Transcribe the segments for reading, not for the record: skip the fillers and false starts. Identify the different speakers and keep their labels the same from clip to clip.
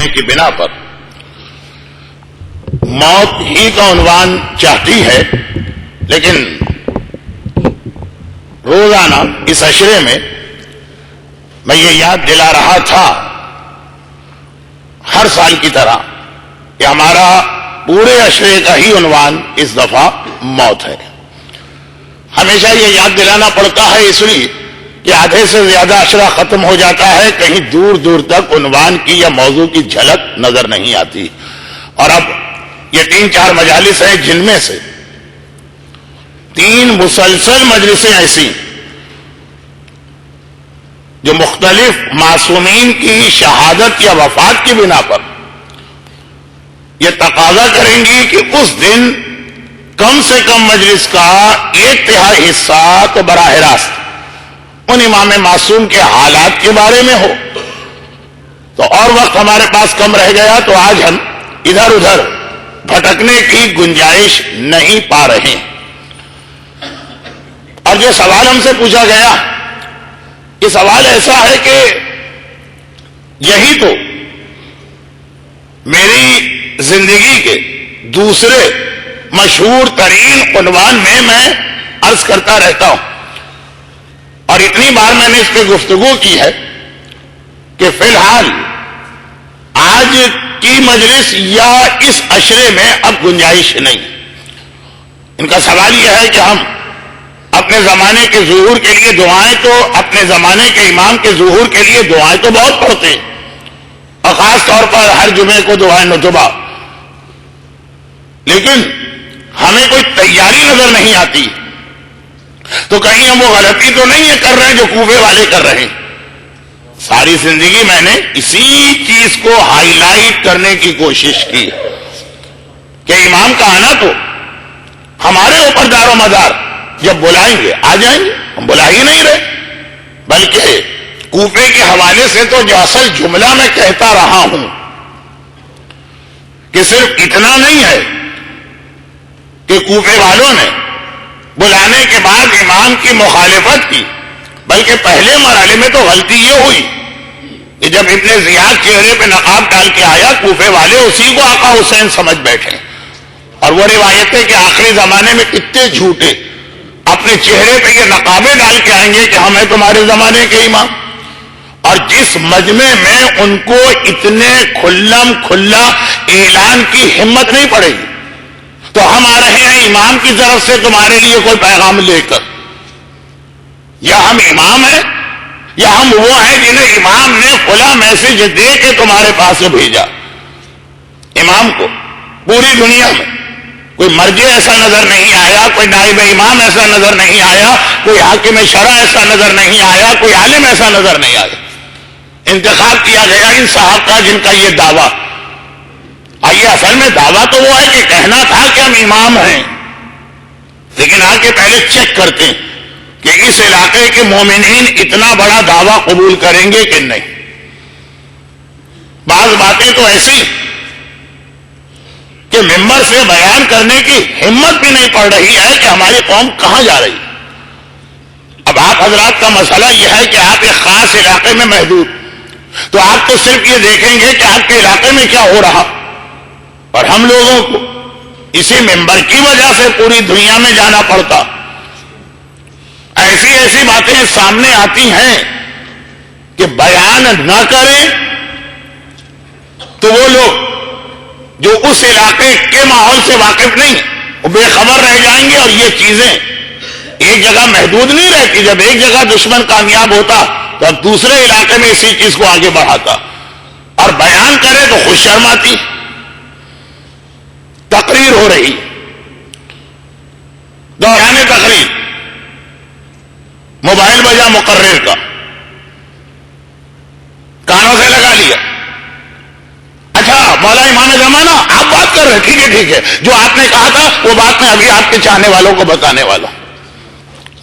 Speaker 1: کی بنا پر موت ہی کا عنوان چاہتی ہے، لیکن روزانہ اس عشرے میں میں یہ یاد دلا رہا تھا ہر سال کی طرح کہ ہمارا پورے عشرے کا ہی عنوان اس دفعہ موت ہے۔ ہمیشہ یہ یاد دلانا پڑتا ہے اس لیے کہ آدھے سے زیادہ عشرہ ختم ہو جاتا ہے، کہیں دور دور تک عنوان کی یا موضوع کی جھلک نظر نہیں آتی، اور اب یہ 3-4 مجالس ہیں جن میں سے 3 مسلسل مجلسیں ایسی جو مختلف معصومین کی شہادت یا وفات کی بنا پر یہ تقاضا کریں گی کہ اس دن کم سے کم مجلس کا 1/3 حصہ تو براہ راست ان امام معصوم کے حالات کے بارے میں ہو، تو اور وقت ہمارے پاس کم رہ گیا تو آج ہم ادھر ادھر بھٹکنے کی گنجائش نہیں پا رہے۔ اور جو سوال ہم سے پوچھا گیا، یہ سوال ایسا ہے کہ یہی تو میری زندگی کے دوسرے مشہور ترین عنوان میں عرض کرتا رہتا ہوں، اور اتنی بار میں نے اس پہ گفتگو کی ہے کہ فی الحال آج کی مجلس یا اس عشرے میں اب گنجائش نہیں۔ ان کا سوال یہ ہے کہ ہم اپنے زمانے کے ظہور کے لیے دعائیں تو اپنے زمانے کے امام کے ظہور کے لیے دعائیں تو بہت پڑھتے ہیں، اور خاص طور پر ہر جمعے کو دعائیں نجبہ، لیکن ہمیں کوئی تیاری نظر نہیں آتی۔ تو کہیں ہم وہ غلطی تو نہیں ہے کر رہے ہیں جو کوفے والے کر رہے ہیں؟ ساری زندگی میں نے اسی چیز کو ہائی لائٹ کرنے کی کوشش کی کہ امام کا آنا تو ہمارے اوپر دار و مدار، جب بلائیں گے آ جائیں گے، ہم بلا ہی نہیں رہے، بلکہ کوفے کے حوالے سے تو جو اصل جملہ میں کہتا رہا ہوں کہ صرف اتنا نہیں ہے کہ کوفے والوں نے بلانے کے بعد امام کی مخالفت کی، بلکہ پہلے مرحلے میں تو غلطی یہ ہوئی کہ جب ابن زیاد چہرے پہ نقاب ڈال کے آیا، کوفے والے اسی کو آقا حسین سمجھ بیٹھے، اور وہ روایتیں کہ آخری زمانے میں کتنے جھوٹے اپنے چہرے پہ یہ نقابیں ڈال کے آئیں گے کہ ہم ہیں تمہارے زمانے کے امام، اور جس مجمع میں ان کو اتنے کھلم کھلا اعلان کی ہمت نہیں پڑے گی، تو ہم آ رہے ہیں امام کی طرف سے تمہارے لیے کوئی پیغام لے کر، یا ہم امام ہیں یا ہم وہ ہیں جنہیں امام نے کھلا میسج دے کے تمہارے پاس بھیجا۔ امام کو پوری دنیا میں کوئی مرجع ایسا نظر نہیں آیا، کوئی نائب امام ایسا نظر نہیں آیا، کوئی حاکم شرع ایسا نظر نہیں آیا، کوئی عالم ایسا نظر نہیں آیا۔ انتخاب کیا گیا ان صاحب کا جن کا یہ دعویٰ، آئیے اصل میں دعویٰ تو وہ ہے کہ کہنا تھا کہ ہم امام ہیں، لیکن آ کے پہلے چیک کرتے ہیں کہ اس علاقے کے مومنین اتنا بڑا دعویٰ قبول کریں گے کہ نہیں۔ بعض باتیں تو ایسی کہ ممبر سے بیان کرنے کی ہمت بھی نہیں پڑ رہی ہے کہ ہماری قوم کہاں جا رہی ہے۔ اب آپ حضرات کا مسئلہ یہ ہے کہ آپ ایک خاص علاقے میں محدود، تو آپ تو صرف یہ دیکھیں گے کہ آپ کے علاقے میں کیا ہو رہا، اور ہم لوگوں کو اسی ممبر کی وجہ سے پوری دنیا میں جانا پڑتا۔ ایسی ایسی باتیں سامنے آتی ہیں کہ بیان نہ کریں تو وہ لوگ جو اس علاقے کے ماحول سے واقف نہیں وہ بے خبر رہ جائیں گے، اور یہ چیزیں ایک جگہ محدود نہیں رہتی۔ جب ایک جگہ دشمن کامیاب ہوتا تو اب دوسرے علاقے میں اسی چیز کو آگے بڑھاتا، اور بیان کرے تو خوش شرماتی۔ تقریر ہو رہی، دوران تقریر موبائل بجا مقرر کا، کانوں سے لگا لیا، اچھا مولا امام زمانہ آپ بات کر رہے، ٹھیک ہے، جو آپ نے کہا تھا وہ بات میں ابھی آپ کے چاہنے والوں کو بتانے والا۔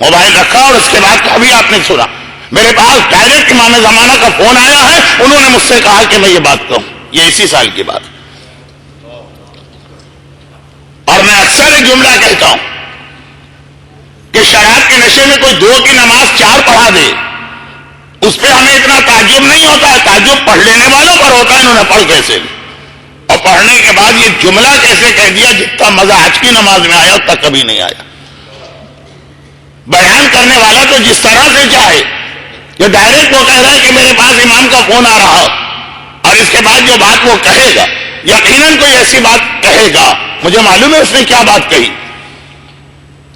Speaker 1: موبائل رکھا اور اس کے بعد ابھی آپ نے سنا، میرے پاس ڈائریکٹ امام زمانہ کا فون آیا ہے، انہوں نے مجھ سے کہا کہ میں یہ بات کہوں، یہ اسی سال کی بات۔ اور میں اکثر ایک جملہ کہتا ہوں کہ شراب کے نشے میں کوئی 2 کی نماز 4 پڑھا دے اس پہ ہمیں اتنا تعجب نہیں ہوتا ہے، تعجب پڑھ لینے والوں پر ہوتا ہے، انہوں نے پڑھ کیسے لی اور پڑھنے کے بعد یہ جملہ کیسے کہہ دیا جتنا مزہ آج کی نماز میں آیا اتنا کبھی نہیں آیا۔ بیان کرنے والا تو جس طرح سے چاہے، جو ڈائریکٹ وہ کہہ رہا ہے کہ میرے پاس امام کا فون آ رہا اور اس کے بعد جو بات وہ کہے گا یقیناً کوئی ایسی بات کہے گا، مجھے معلوم ہے اس نے کیا بات کہی،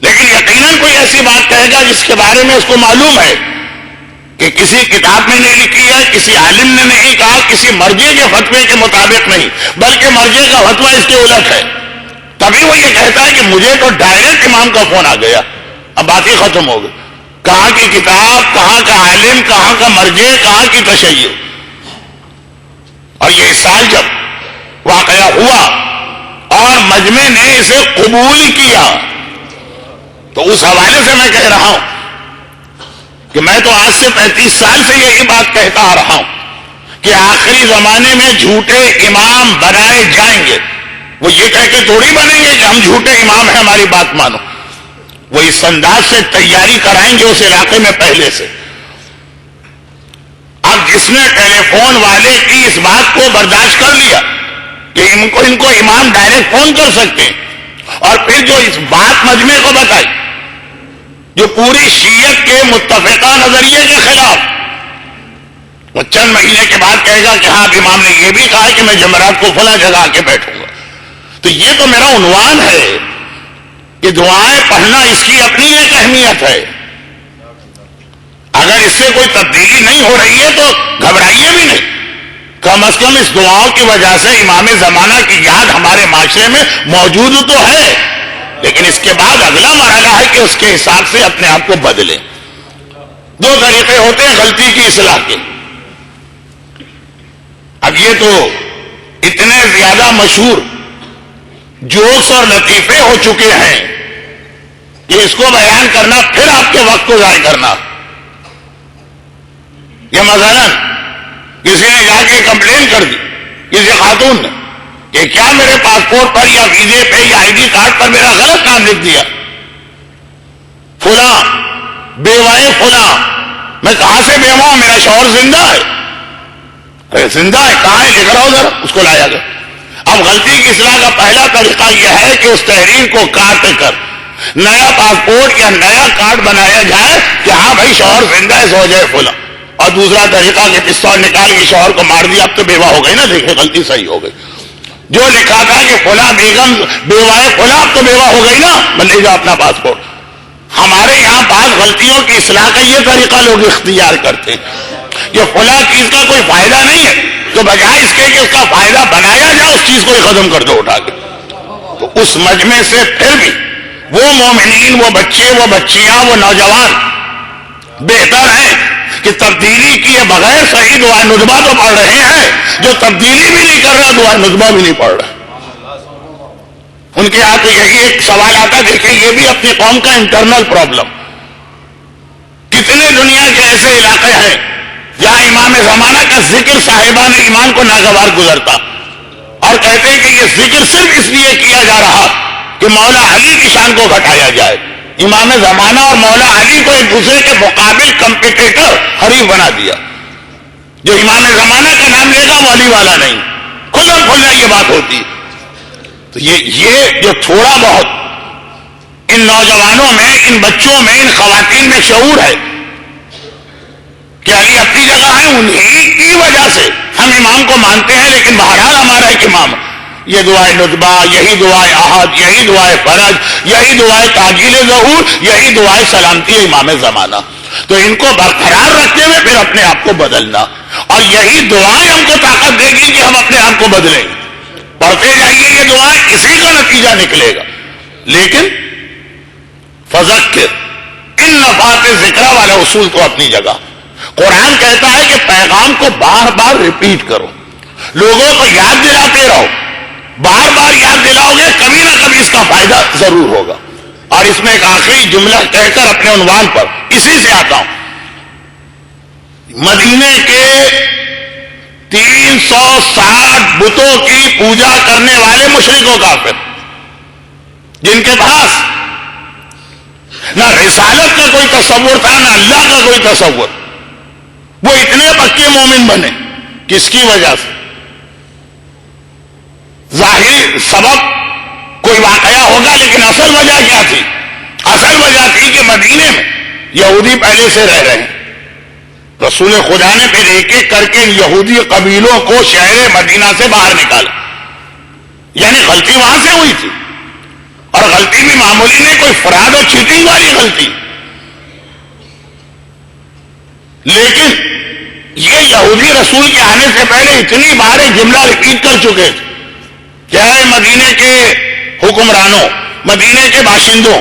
Speaker 1: لیکن یقیناً کوئی ایسی بات کہے گا جس کے بارے میں اس کو معلوم ہے کہ کسی کتاب میں نہیں لکھی ہے، کسی عالم نے نہیں کہا، کسی مرجع کے فتوے کے مطابق نہیں، بلکہ مرجع کا فتویٰ اس کے الٹ ہے، تبھی وہ یہ کہتا ہے کہ مجھے تو ڈائریکٹ امام کا فون آ گیا۔ اب بات ہی ختم ہو گئی، کہاں کی کتاب، کہاں کا عالم، کہاں کا مرجع، کہاں کی تشیع۔ اور یہ اس سال جب واقعہ ہوا اور مجمع نے اسے قبول کیا تو اس حوالے سے میں کہہ رہا ہوں کہ میں تو آج سے 35 سال سے یہی بات کہتا آ رہا ہوں کہ آخری زمانے میں جھوٹے امام بنائے جائیں گے۔ وہ یہ کہہ کے تھوڑی بنیں گے کہ ہم جھوٹے امام ہیں ہماری بات مانو، وہ اس انداز سے تیاری کرائیں گے اس علاقے میں پہلے سے۔ اب جس نے ٹیلی فون والے کی اس بات کو برداشت کر لیا کہ ان کو امام ڈائریکٹ فون کر سکتے ہیں، اور پھر جو اس بات مجمع کو بتائی جو پوری شیعت کے متفقہ نظریے کے خلاف، وہ چند مہینے کے بعد کہے گا کہ ہاں امام نے یہ بھی کہا کہ میں جمعرات کو فلاں جگہ آ کے بیٹھوں گا۔ تو یہ تو میرا عنوان ہے کہ دعائیں پڑھنا اس کی اپنی ایک اہمیت ہے، اگر اس سے کوئی تبدیلی نہیں ہو رہی ہے تو گھبرائیے بھی نہیں، کم از کم اس دعاؤں کی وجہ سے امام زمانہ کی یاد ہمارے معاشرے میں موجود تو ہے، لیکن اس کے بعد اگلا مرحلہ ہے کہ اس کے حساب سے اپنے آپ کو بدلیں۔ دو طریقے ہوتے ہیں غلطی کی اصلاح کے۔ اب یہ تو اتنے زیادہ مشہور جوکس اور لطیفے ہو چکے ہیں کہ اس کو بیان کرنا پھر آپ کے وقت کو ضائع کرنا۔ یہ مثلا کسی نے جا کے کمپلین کر دی کسی خاتون نے کہ کیا میرے پاسپورٹ پر یا ویزے پہ یا آئی ڈی کارڈ پر میرا غلط نام لکھ دیا، فلاں بیوائے فلاں۔ میں کہاں سے بیوہ ہوں، میرا شوہر زندہ ہے۔ ارے زندہ ہے کہاں ہے، لکھ رہا ہو ذرا، اس کو لایا گیا۔ اب غلطی کی اصلاح کا پہلا طریقہ یہ ہے کہ اس تحریر کو کاٹ کر نیا پاسپورٹ یا نیا کارڈ بنایا جائے کہ ہاں بھائی شوہر زندہ ہے زوجہ فلاں، اور دوسرا طریقہ کہ پستول نکال کے شوہر کو مار دیا، اب تو بیوہ ہو گئی نا، دیکھیں غلطی صحیح ہو گئی۔ جو لکھا تھا کہ فلاں بیگم بیوائے فلاں، اب تو بیوہ ہو گئی نا، لے جاؤ اپنا پاسپورٹ۔ ہمارے یہاں بعض غلطیوں کی اصلاح کا یہ طریقہ لوگ اختیار کرتے ہیں کہ فلاں چیز کا کوئی فائدہ نہیں ہے تو بجائے اس کے کہ اس کا فائدہ بنایا جائے اس چیز کو ہی ختم کر دو اٹھا کے۔ تو اس مجمع سے پھر بھی وہ مومنین، وہ بچے، وہ بچیاں، وہ نوجوان بہتر ہیں کہ تبدیلی کیے بغیر صحیح دعائے نجبہ تو پڑھ رہے ہیں، جو تبدیلی بھی نہیں کر رہا دعائے نجبہ بھی نہیں پڑھ رہا۔ ان کے ہاتھ یہی ایک سوال آتا، دیکھیں یہ بھی اپنی قوم کا انٹرنل پرابلم۔ کتنے دنیا کے ایسے علاقے ہیں جہاں امام زمانہ کا ذکر صاحبان ایمان کو ناگوار گزرتا، اور کہتے ہیں کہ یہ ذکر صرف اس لیے کیا جا رہا کہ مولا علی کی شان کو گھٹایا جائے۔ امام زمانہ اور مولا علی کو ایک دوسرے کے مقابل کمپیٹیٹر، حریف بنا دیا۔ جو امام زمانہ کا نام لے گا وہ علی والا نہیں، کھلم کھلا یہ بات ہوتی۔ تو یہ جو تھوڑا بہت ان نوجوانوں میں، ان بچوں میں، ان خواتین میں شعور ہے کہ علی اپنی جگہ ہے، انہی کی وجہ سے ہم امام کو مانتے ہیں، لیکن بہرحال ہمارا ایک امام، یہ دعائے نجبہ، یہی دعائے احد، یہی دعائے فرج، یہی دعائے تعجیل ظہور، یہی دعائے سلامتی امام زمانہ۔ تو ان کو برقرار رکھتے ہوئے پھر اپنے آپ کو بدلنا، اور یہی دعائیں ہم کو طاقت دے گی کہ ہم اپنے آپ کو بدلیں۔ پڑھتے جائیے یہ دعائیں، اسی کا نتیجہ نکلے گا۔ لیکن فذکر ان نفعات ذکر والا اصول تو اپنی جگہ، قرآن کہتا ہے کہ پیغام کو بار بار ریپیٹ کرو، لوگوں کو یاد دلاتے رہو، بار بار یاد دلاؤ گے کبھی نہ کبھی اس کا فائدہ ضرور ہوگا۔ اور اس میں ایک آخری جملہ کہہ کر اپنے عنوان پر اسی سے آتا ہوں۔ مدینے کے 360 بتوں کی پوجا کرنے والے مشرک و کافر، جن کے پاس نہ رسالت کا کوئی تصور تھا، نہ اللہ کا کوئی تصور، وہ اتنے پکے مومن بنے کس کی وجہ سے؟ ظاہری سبب کوئی واقعہ ہوگا، لیکن اصل وجہ کیا تھی؟ اصل وجہ تھی کہ مدینے میں یہودی پہلے سے رہ رہے ہیں، رسول خدا نے پھر ایک ایک کر کے یہودی قبیلوں کو شہر مدینہ سے باہر نکالا، یعنی غلطی وہاں سے ہوئی تھی، اور غلطی بھی معمولی نہیں، کوئی فراڈ اور چیٹنگ والی غلطی، لیکن یہ یہودی رسول کے آنے سے پہلے اتنی بار ایک جملہ ریپیٹ کر چکے تھے کہ اے مدینے کے حکمرانوں، مدینے کے باشندوں،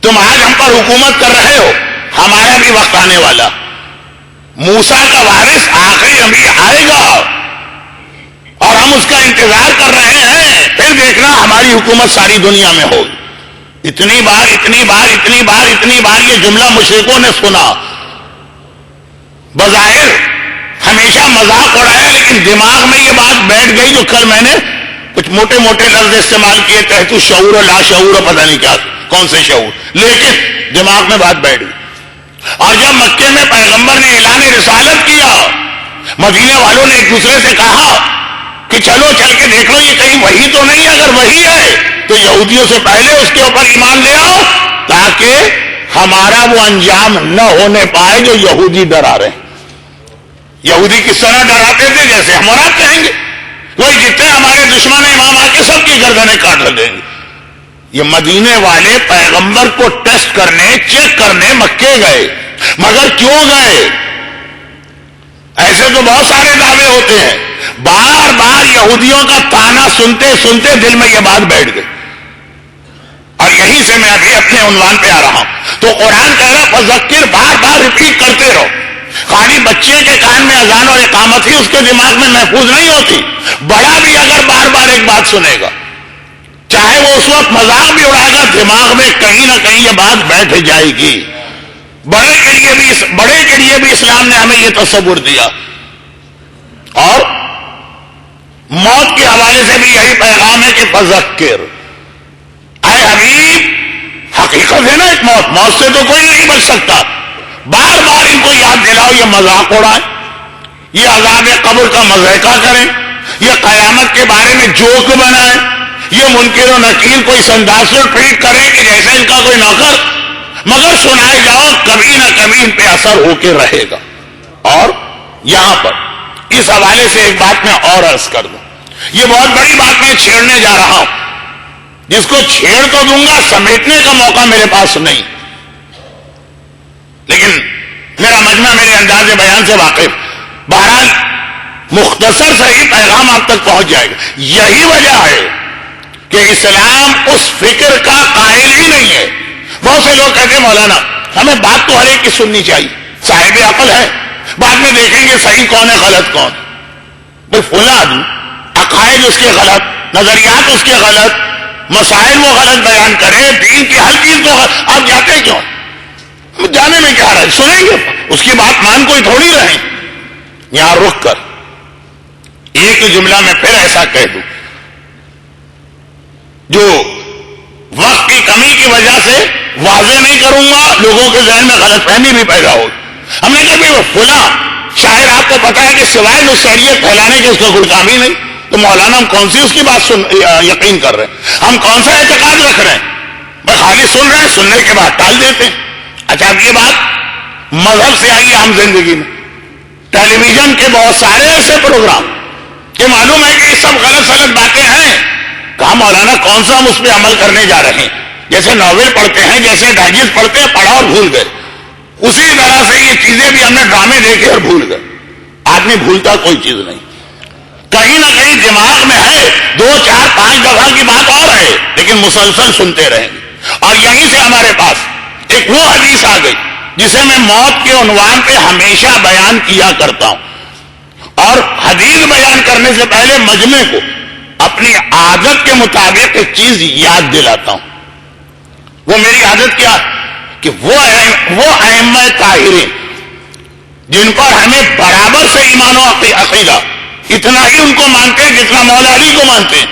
Speaker 1: تم آج ہم پر حکومت کر رہے ہو، ہمارا بھی وقت آنے والا، موسیٰ کا وارث آخری نبی آئے گا اور ہم اس کا انتظار کر رہے ہیں، پھر دیکھنا ہماری حکومت ساری دنیا میں ہوگی۔ اتنی بار اتنی بار اتنی بار اتنی بار یہ جملہ مشرکوں نے سنا، بظاہر ہمیشہ مذاق اڑایا، لیکن دماغ میں یہ بات بیٹھ گئی، جو کل میں نے کچھ موٹے موٹے لفظ استعمال کیے، تحت شعور اور لا شعور اور پتہ نہیں کیا کون سے شعور، لیکن دماغ میں بات بیٹھ گئی۔ اور جب مکے میں پیغمبر نے اعلان رسالت کیا، مدینے والوں نے ایک دوسرے سے کہا کہ چلو چل کے دیکھ لو یہ کہیں وہی تو نہیں، اگر وہی ہے تو یہودیوں سے پہلے اس کے اوپر ایمان لے آؤ، تاکہ ہمارا وہ انجام نہ ہونے پائے جو یہودی ڈرا رہے ہیں۔ یہودی کس طرح ڈراتے تھے؟ جیسے ہم اور آپ کہیں گے، وہی جتنے ہمارے دشمن ہیں امام آ کے سب کی گردنیں کاٹ دیں گے۔ یہ مدینے والے پیغمبر کو ٹیسٹ کرنے، چیک کرنے مکے گئے، مگر کیوں گئے؟ ایسے تو بہت سارے دعوے ہوتے ہیں، بار بار یہودیوں کا تانا سنتے سنتے دل میں یہ بات بیٹھ گئی، اور یہیں سے میں ابھی اپنے عنوان پہ آ رہا ہوں۔ تو قرآن کہہ رہا فذکر، بار بار ریپیٹ کرتے رہو۔ خالی بچے کے کان میں اذان اور اقامت ہی اس کے دماغ میں محفوظ نہیں ہوتی، بڑا بھی اگر بار بار ایک بات سنے گا، چاہے وہ اس وقت مذاق بھی اڑائے گا، دماغ میں کہیں نہ کہیں یہ بات بیٹھ جائے گی۔ بڑے کے لیے بھی اسلام نے ہمیں یہ تصور دیا، اور موت کے حوالے سے بھی یہی پیغام ہے کہ فذکر، اے حبیب، حقیقت ہے نا ایک موت سے تو کوئی نہیں بچ سکتا، بار بار ان کو یاد دلاؤ، یہ مذاق اڑائیں، یہ عذاب قبر کا مذاقہ کریں، یہ قیامت کے بارے میں جوک بنائیں، یہ منکر و نکیر کو اس انداز سے ٹریٹ کریں کہ جیسے ان کا کوئی نوکر، مگر سنائے جاؤ، کبھی نہ کبھی ان پہ اثر ہو کے رہے گا۔ اور یہاں پر اس حوالے سے ایک بات میں اور عرض کر دوں، یہ بہت بڑی بات میں چھیڑنے جا رہا ہوں، جس کو چھیڑ تو دوں گا، سمیٹنے کا موقع میرے پاس نہیں، لیکن میرا مجمع میرے انداز بیان سے واقف، بہرحال مختصر سے ہی پیغام آپ تک پہنچ جائے گا۔ یہی وجہ ہے کہ اسلام اس فکر کا قائل ہی نہیں ہے۔ بہت سے لوگ کہتے ہیں مولانا ہمیں بات تو ہر ایک کی سننی چاہیے، صاحب عقل ہے، بعد میں دیکھیں گے صحیح کون ہے غلط کون۔ بھائی فلاں آدمی عقائد اس کے غلط، نظریات اس کے غلط، مسائل وہ غلط بیان کرے، دین کی ہر چیز کو آپ جاتے کیوں؟ جانے میں کیا رہا ہے، سنیں گے اس کی بات مان کوئی تھوڑی رہے۔ یہاں رک کر ایک جملہ میں پھر ایسا کہہ دوں جو وقت کی کمی کی وجہ سے واضح نہیں کروں گا، لوگوں کے ذہن میں غلط فہمی بھی پیدا ہوگی۔ ہم نے کہا کہ وہ فلاں شاعر آپ کو پتا ہے کہ سوائے نصیحت پھیلانے کے اس کا کوئی کام ہی نہیں، تو مولانا ہم کون سی اس کی بات یقین کر رہے ہیں، ہم کون سا اعتقاد رکھ رہے ہیں؟ بس خالی سن رہے ہیں، سننے کے بعد ٹال دیتے ہیں۔ اچھا اب یہ بات مذہب سے آئی عام زندگی میں، ٹیلی ویژن کے بہت سارے ایسے پروگرام کہ معلوم ہے کہ یہ سب غلط غلط باتیں ہیں، کہا مولانا کون سا ہم اس پہ عمل کرنے جا رہے ہیں؟ جیسے ناول پڑھتے ہیں، جیسے ڈائجسٹ پڑھتے ہیں، پڑھا اور بھول گئے، اسی طرح سے یہ چیزیں بھی ہم نے ڈرامے دیکھے اور بھول گئے۔ آدمی بھولتا کوئی چیز نہیں، کہیں نہ کہیں دماغ میں ہے، 2 4 5 دفعہ کی بات اور ہے، لیکن مسلسل سنتے رہیں گے۔ اور یہیں سے ہمارے پاس ایک وہ حدیث آ گئی جسے میں موت کے عنوان پہ ہمیشہ بیان کیا کرتا ہوں، اور حدیث بیان کرنے سے پہلے مجمع کو اپنی عادت کے مطابق ایک چیز یاد دلاتا ہوں۔ وہ میری عادت کیا کہ وہ ائمہ طاہرین جن پر ہمیں برابر سے ایمان و عقیدہ، اتنا ہی ان کو مانتے ہیں جتنا مولا علی کو مانتے ہیں،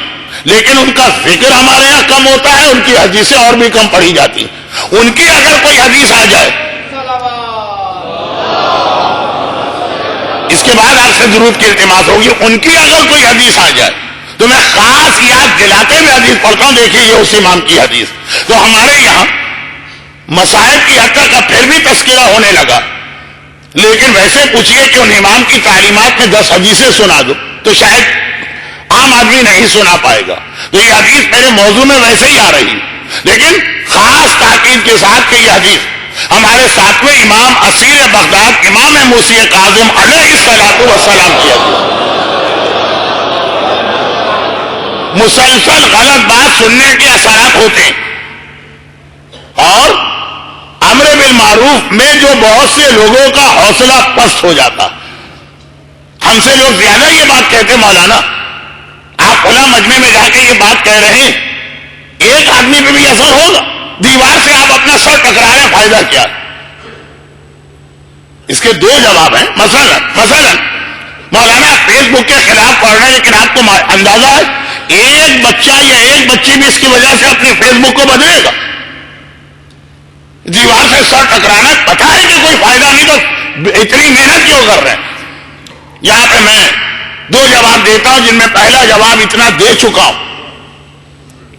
Speaker 1: لیکن ان کا ذکر ہمارے یہاں کم ہوتا ہے، ان کی حدیثیں اور بھی کم پڑھی جاتی ہیں۔ ان کی اگر کوئی حدیث آ جائے کے بعد آپ سے درود کی التماس ہوگی. ان کی اگر کوئی حدیث آ جائے تو میں خاص یاد دلاتے ہوئے حدیث پڑھتا ہوں. دیکھیے یہ اس امام کی حدیث. تو ہمارے یہاں مصائب کی حد تک اب پھر بھی تذکرہ ہونے لگا, لیکن ویسے پوچھئے کہ ان امام کی تعلیمات میں 10 حدیثیں سنا دو تو شاید عام آدمی نہیں سنا پائے گا. تو یہ حدیث میرے موضوع میں ویسے ہی آ رہی, لیکن خاص تاکید کے ساتھ کہ یہ حدیث ہمارے 7ویں امام اسیر بغداد امام موسی کاظم علیہ الصلوۃ والسلام کی حدیث. مسلسل غلط بات سننے کے اثرات ہوتے ہیں, اور امر بالمعروف میں جو بہت سے لوگوں کا حوصلہ پست ہو جاتا. ہم سے لوگ زیادہ یہ بات کہتے مولانا آپ کھلا مجمع میں جا کے یہ بات کہہ رہے ہیں, ایک آدمی پہ بھی اثر ہوگا, دیوار سے آپ اپنا سر ٹکرا رہے ہیں, فائدہ کیا؟ اس کے 2 جواب ہیں. مثلا مولانا فیس بک کے خلاف پڑھ رہے ہیں, لیکن آپ کو اندازہ ہے ایک بچہ یا ایک بچی بھی اس کی وجہ سے اپنی فیس بک کو بدلے گا. دیوار سے سر ٹکرانا پتا ہے کہ کوئی فائدہ نہیں, تو اتنی محنت کیوں کر رہے ہیں؟ یہاں پہ میں 2 جواب دیتا ہوں, جن میں پہلا جواب اتنا دے چکا ہوں,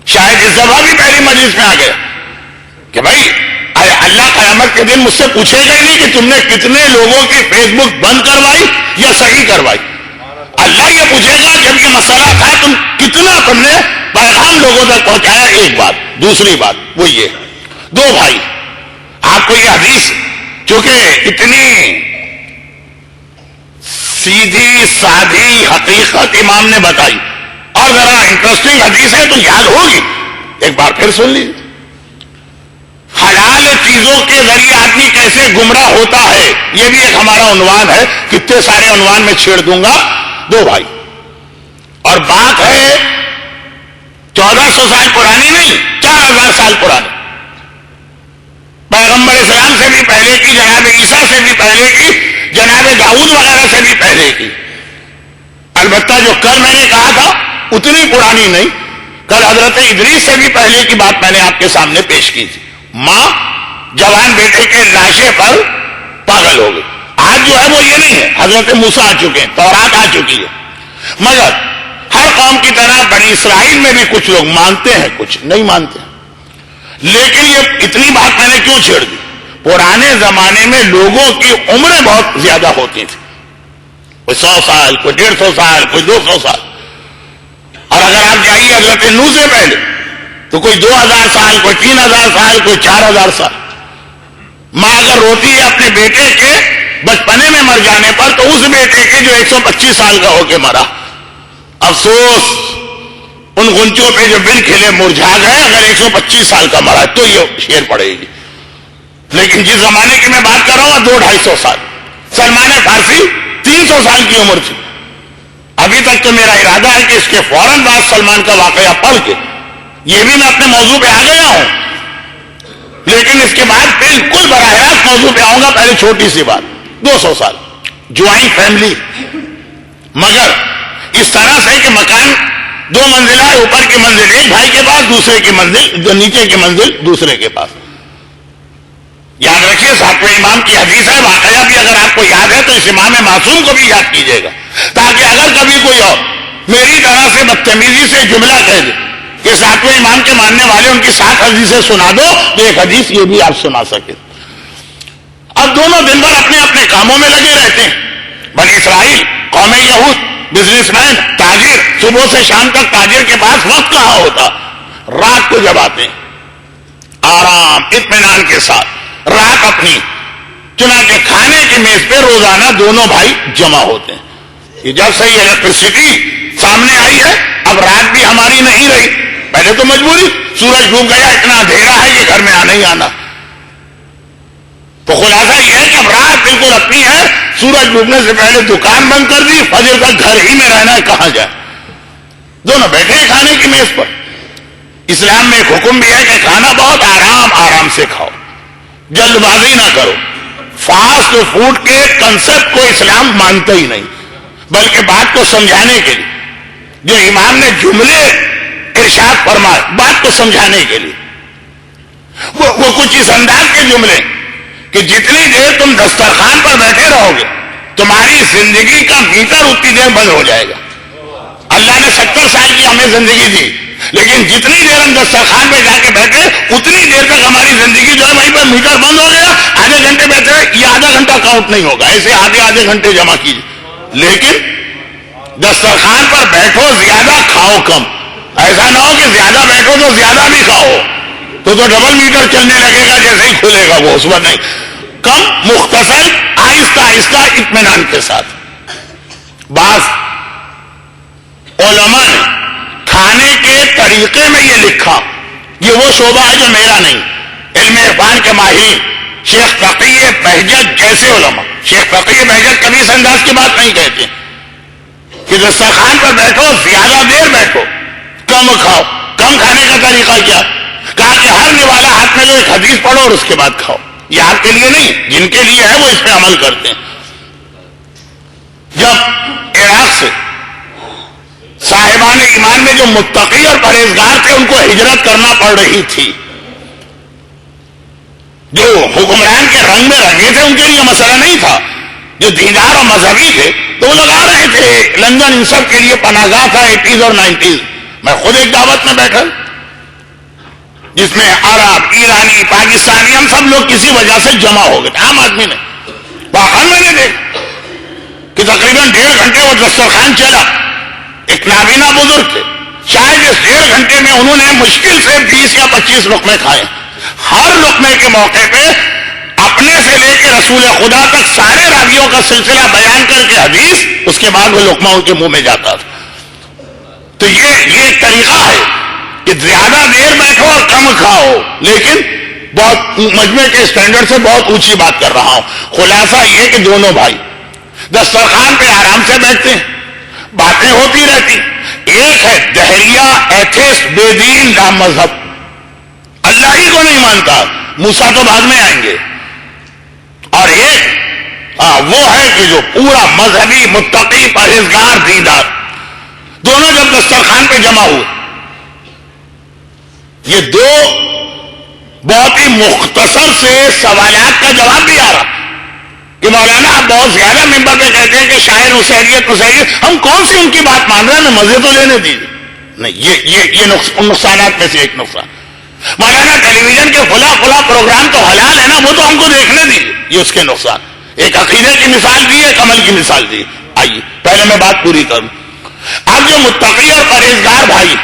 Speaker 1: شاید اس دفعہ بھی پہلی مجلس میں آ گیا کہ بھائی اللہ قیامت کے دن مجھ سے پوچھے گا ہی نہیں کہ تم نے کتنے لوگوں کی فیس بک بند کروائی یا صحیح کروائی. اللہ یہ پوچھے گا جب یہ مسئلہ تھا تم نے پیغام لوگوں تک پہنچایا. ایک بات. دوسری بات وہ یہ 2 بھائی آپ کو یہ حدیث چونکہ اتنی سیدھی سادھی حقیقت امام نے بتائی اور ذرا انٹرسٹنگ حدیث ہے تو یاد ہوگی, ایک بار پھر سن لیجیے. حلال چیزوں کے ذریعے آدمی کیسے گمراہ ہوتا ہے, یہ بھی ایک ہمارا عنوان ہے. کتنے سارے عنوان میں چھیڑ دوں گا. 2 بھائی, اور بات ہے 1400 سال پرانی نہیں, 4000 سال پرانی. پیغمبر اسلام سے بھی پہلے کی, جناب عیسیٰ سے بھی پہلے کی, جناب داؤد وغیرہ سے بھی پہلے کی. البتہ جو کل میں نے کہا تھا اتنی پرانی نہیں, کل حضرت ادریس سے بھی پہلے کی بات میں نے آپ کے سامنے پیش کی تھی. ماں جوان بیٹے کے لاشے پر پاگل ہو گئی. آج جو ہے وہ یہ نہیں ہے, حضرت موسیٰ آ چکے ہیں, تورات آ چکی ہے. مگر ہر قوم کی طرح بنی اسرائیل میں بھی کچھ لوگ مانتے ہیں, کچھ نہیں مانتے. لیکن یہ اتنی بات میں نے کیوں چھیڑ دی, پرانے زمانے میں لوگوں کی عمریں بہت زیادہ ہوتی تھیں, کوئی 100 سال, کوئی 150 سال, کوئی 200 سال. اور اگر آپ جائیے حضرت نوح سے پہلے تو کوئی 2000 سال, کوئی 3000 سال, کوئی 4000 سال. ماں اگر روتی ہے اپنے بیٹے کے بچپنے میں مر جانے پر تو اس بیٹے کے جو 125 سال کا ہو کے مرا, افسوس ان غنچوں پہ جو بن کھلے مرجھا گئے, اگر 125 سال کا مرا تو یہ شعر پڑے گی. لیکن جس زمانے کی میں بات کر رہا ہوں 200-250 سال. سلمان فارسی 300 سال کی عمر تھی. ابھی تک تو میرا ارادہ ہے کہ اس کے فوراً بعد سلمان کا واقعہ پڑھ کے یہ بھی میں اپنے موضوع پہ آ گیا ہوں, لیکن اس کے بعد بالکل براہ راست موضوع پہ آؤں گا. پہلے چھوٹی سی بات, 200 سال جوائنٹ فیملی, مگر اس طرح سے کہ مکان 2 منزلہ ہے, اوپر کی منزل ایک بھائی کے پاس, دوسرے کی منزل جو نیچے کی منزل دوسرے کے پاس. یاد رکھیے 7ویں امام کی حدیث ہے, واقعہ بھی اگر آپ کو یاد ہے تو اس امام معصوم کو بھی یاد کیجیے گا, تاکہ اگر کبھی کوئی اور میری طرح سے بدتمیزی سے جملہ کہہ دے کہ 7ویں امام کے ماننے والے ان کی 7 حدیثیں سنا دو, تو ایک حدیث یہ بھی آپ سنا سکے. اب دونوں دن بھر اپنے اپنے کاموں میں لگے رہتے ہیں. بنی اسرائیل, قوم یہود, بزنس مین, تاجر, صبح سے شام تک تاجر کے پاس وقت کہاں ہوتا. رات کو جب آتے ہیں آرام اطمینان کے ساتھ رات اپنی, چنانچہ کھانے کی میز پہ روزانہ دونوں بھائی جمع ہوتے ہیں. کہ جب سے یہ الیکٹریسٹی سامنے آئی ہے اب رات بھی ہماری نہیں رہی. پہلے تو مجبوری, سورج ڈوب گیا, اتنا اندھیرا ہے کہ گھر میں آنا ہی آنا. تو خلاصہ یہ ہے کہ اب رات بالکل اپنی ہے, سورج ڈوبنے سے پہلے دکان بند کر دی, فجر تک گھر ہی میں رہنا ہے, کہاں جائے. دونوں بیٹھے ہیں کھانے کی میز پر. اسلام میں ایک حکم بھی ہے کہ کھانا بہت آرام آرام سے کھاؤ, جلد بازی نہ کرو. فاسٹ فوڈ کے کنسپٹ کو اسلام مانتا ہی نہیں, بلکہ بات کو سمجھانے کے لیے جو امام نے جملے ارشاد فرمائے, بات کو سمجھانے کے لیے وہ کچھ اس انداز کے جملے کہ جتنی دیر تم دسترخوان پر بیٹھے رہو گے تمہاری زندگی کا میٹر اتنی دیر بند ہو جائے گا. اللہ نے 70 سال کی ہمیں زندگی دی، لیکن جتنی دیر ہم دسترخوان پہ جا کے بیٹھے اتنی دیر تک ہماری زندگی جو ہے وہیں پہ میٹر بند ہو گیا. آدھے گھنٹے بیٹھے یہ آدھا گھنٹہ کاؤنٹ نہیں ہوگا، ایسے آدھے گھنٹے جمع کیجیے. لیکن دسترخوان پر بیٹھو زیادہ، کھاؤ کم. ایسا نہ ہو کہ زیادہ بیٹھو تو زیادہ بھی کھاؤ، تو ڈبل میٹر چلنے لگے گا جیسے ہی کھلے گا وہ. اس وقت نہیں، کم، مختصر، آہستہ آہستہ، اطمینان کے ساتھ. بعض علماء نے کھانے کے طریقے میں یہ لکھا، یہ وہ شعبہ ہے جو میرا نہیں، علم عرفان کے ماہرین شیخ تقی بہجت جیسے علماء، شیخ تقی بہجت کبھی اس انداز کی بات نہیں کہتے کہ دسترخوان پر بیٹھو زیادہ دیر بیٹھو، کم کھاؤ. کم کھانے کا طریقہ کیا؟ کہا کہ ہر نوالا ہاتھ میں لو، ایک حدیث پڑھو اور اس کے بعد کھاؤ. یہ آپ کے لیے نہیں، جن کے لیے ہے وہ اس پہ عمل کرتے ہیں. جب عراق سے صاحبان ایمان میں جو متقی اور پرہیزگار تھے ان کو ہجرت کرنا پڑ رہی تھی، جو حکمران کے رنگ میں رنگے تھے ان کے لیے مسئلہ نہیں تھا، جو دیندار اور مذہبی تھے تو وہ لگا رہے تھے. لندن ان سب کے لیے پناہ گاہ تھا 80s اور 90s. میں خود ایک دعوت میں بیٹھا جس میں عرب، ایرانی، پاکستانی، ہم سب لوگ کسی وجہ سے جمع ہو گئے. عام آدمی نے واقعا میں نے دیکھا کہ تقریباً 1.5 گھنٹے وہ دسترخوان چلا. ایک نابینا بزرگ تھے، شاید اس 1.5 گھنٹے میں انہوں نے مشکل سے 20 یا 25 لقمے کھائے. ہر لقمے کے موقع پہ اپنے سے لے کے رسول خدا تک سارے راویوں کا سلسلہ بیان کر کے حدیث، اس کے بعد وہ لقمہ ان کے منہ میں جاتا تھا. تو یہ ایک طریقہ ہے کہ زیادہ دیر بیٹھو اور کم کھاؤ، لیکن بہت مجمع کے اسٹینڈرڈ سے بہت اونچی بات کر رہا ہوں. خلاصہ یہ کہ دونوں بھائی دسترخوان پہ آرام سے بیٹھتے ہیں، باتیں ہوتی رہتی. ایک ہے دہریہ، ایتھیسٹ، بے دین، لا مذہب، اللہ ہی کو نہیں مانتا، موسیٰ تو بعد میں آئیں گے. اور ایک وہ ہے کہ جو پورا مذہبی، متقی، پرہیزگار، دیندار. دونوں جب دسترخوان پہ جمع ہوئے، یہ دو بہت ہی مختصر سے سوالات کا جواب بھی آ رہا کہ مولانا آپ بہت زیادہ ممبر پہ کہتے ہیں کہ شاعر حسینیت، ہم کون سی ان کی بات مان رہے ہیں، ہمیں مزے تو لینے دیجیے. نہیں، یہ نقصانات میں سے ایک نقصان. مولانا ٹیلی ویژن کے کھلا پروگرام تو حلال ہے نا، وہ تو ہم کو دیکھنے دیجیے. یہ اس کے نقصان. ایک عقیدے کی مثال دی، ایک عمل کی مثال دی. آئیے پہلے میں بات پوری کروں. اب جو متقی اور پرہیزگار بھائی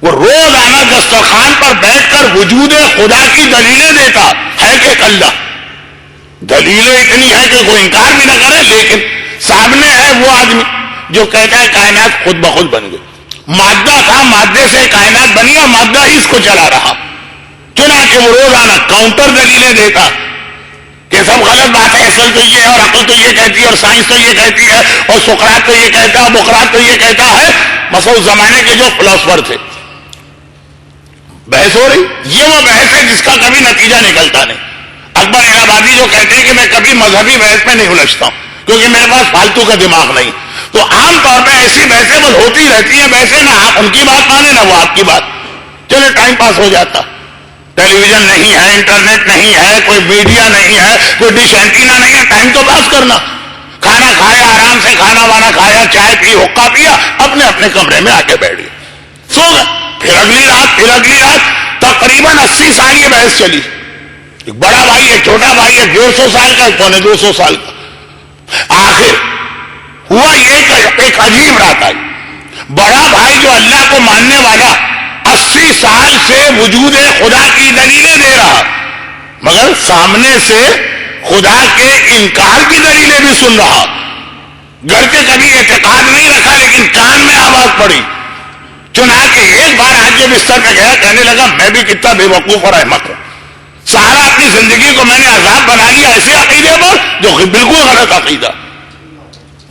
Speaker 1: وہ روزانہ دسترخوان پر بیٹھ کر وجود خدا کی دلیلیں دیتا ہے کہ ایک اللہ، دلیلیں اتنی ہے کہ کوئی انکار بھی نہ کرے، لیکن سامنے ہے وہ آدمی جو کہتا ہے کائنات خود بخود بن گئی، مادہ تھا، مادے سے کائنات بنی اور مادہ ہی اس کو چلا رہا. چنانچہ وہ روزانہ کاؤنٹر دلیلیں دیتا کہ سب غلط بات ہے، اصل تو یہ ہے، اور عقل تو یہ کہتی ہے، اور سائنس تو یہ کہتی ہے، اور سقراط تو یہ کہتا ہے، بقراط تو یہ کہتا ہے. مثلا اس زمانے کے جو فلاسفر تھے، بحث ہو رہی، یہ وہ بحث ہے جس کا کبھی نتیجہ نکلتا نہیں. اکبر الہ آبادی جو کہتے ہیں کہ میں کبھی مذہبی بحث میں نہیں الجھتا ہوں کیونکہ میرے پاس فالتو کا دماغ نہیں. تو عام طور پہ ایسی بحثیں بس ہوتی رہتی ہیں، ویسے نہ آپ ان کی بات مانیں نہ وہ آپ کی بات، چلے ٹائم پاس ہو جاتا. ٹیلی ویژن نہیں ہے، انٹرنیٹ نہیں ہے، کوئی میڈیا نہیں ہے، کوئی ڈش اینٹینا نہیں ہے، ٹائم تو پاس کرنا. کھانا کھایا، آرام سے کھانا وانا کھایا، چائے پی، حقہ پیا، اپنے اپنے کمرے میں آ کے بیٹھ گئے، سو گئے. پھر اگلی رات تقریباً 80 سال یہ بحث چلی. ایک بڑا بھائی، ایک چھوٹا بھائی، ایک 150 سال کا، ایک 250 سال کا. آخر ہوا یہ کہ ایک عجیب رات آئی. بڑا بھائی جو اللہ کو ماننے والا 80 سال سے وجود خدا کی دلیلیں دے رہا، مگر سامنے سے خدا کے انکار کی دلیلیں بھی سن رہا. گھر کے کبھی اعتقاد نہیں رکھا لیکن کان میں آواز پڑی. چنانچہ ایک بار آج جو بستر پہ گیا، کہنے لگا میں بھی کتنا بے وقوف اور احمق ہوں، سارا اپنی زندگی کو میں نے عذاب بنا لیا ایسے عقیدے پر جو بالکل غلط عقیدہ.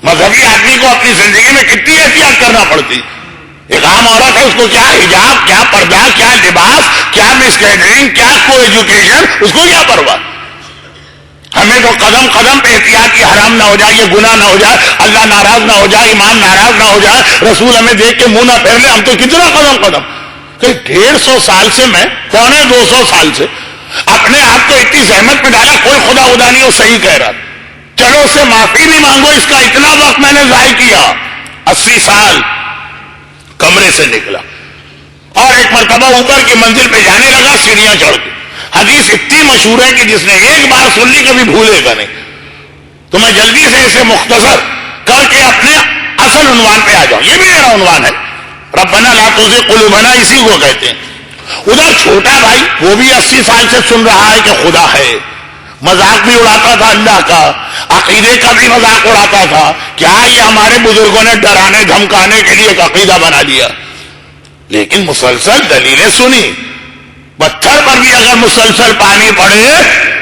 Speaker 1: مذہبی آدمی کو اپنی زندگی میں کتنی احتیاط کرنا پڑتی. ایک عام عورت ہے، اس کو کیا حجاب، کیا پردہ، کیا لباس، کیا مس کیٹرنگ، کیا کو ایجوکیشن، اس کو کیا پرواہ. ہمیں تو قدم قدم پہ احتیاط کی، حرام نہ ہو جائے، یہ گناہ نہ ہو جائے، اللہ ناراض نہ ہو جائے، ایمان ناراض نہ ہو جائے، رسول ہمیں دیکھ کے منہ نہ پھیر لے. ہم تو کتنا قدم کہ 150 سال سے میں 250 سال سے اپنے آپ کو اتنی زحمت میں ڈالا، کوئی خدا نہیں، وہ صحیح کہہ رہا. چلو اس سے معافی بھی مانگو، اس کا اتنا وقت میں نے ضائع کیا، 80 سال کمرے سے نکلا اور ایک مرتبہ اوپر کی منزل پہ جانے لگا سیڑھیاں چڑھ کے. حدیث اتنی مشہور ہے کہ جس نے ایک بار سن لی کبھی بھولے گا نہیں. تو میں جلدی سے اسے مختصر کر کے اپنے اصل عنوان پہ آ جاؤں. یہ بھی میرا عنوان ہے، ربنا لا تزغ قلوبنا، اسی کو کہتے ہیں. ادھر چھوٹا بھائی وہ بھی 80 سال سے سن رہا ہے کہ خدا ہے، مذاق بھی اڑاتا تھا اللہ کا، عقیدے کا بھی مذاق اڑاتا تھا. کیا یہ ہمارے بزرگوں نے ڈرانے دھمکانے کے لیے ایک عقیدہ بنا لیا. لیکن مسلسل دلیلیں سنی. پتھر پر بھی اگر مسلسل پانی پڑے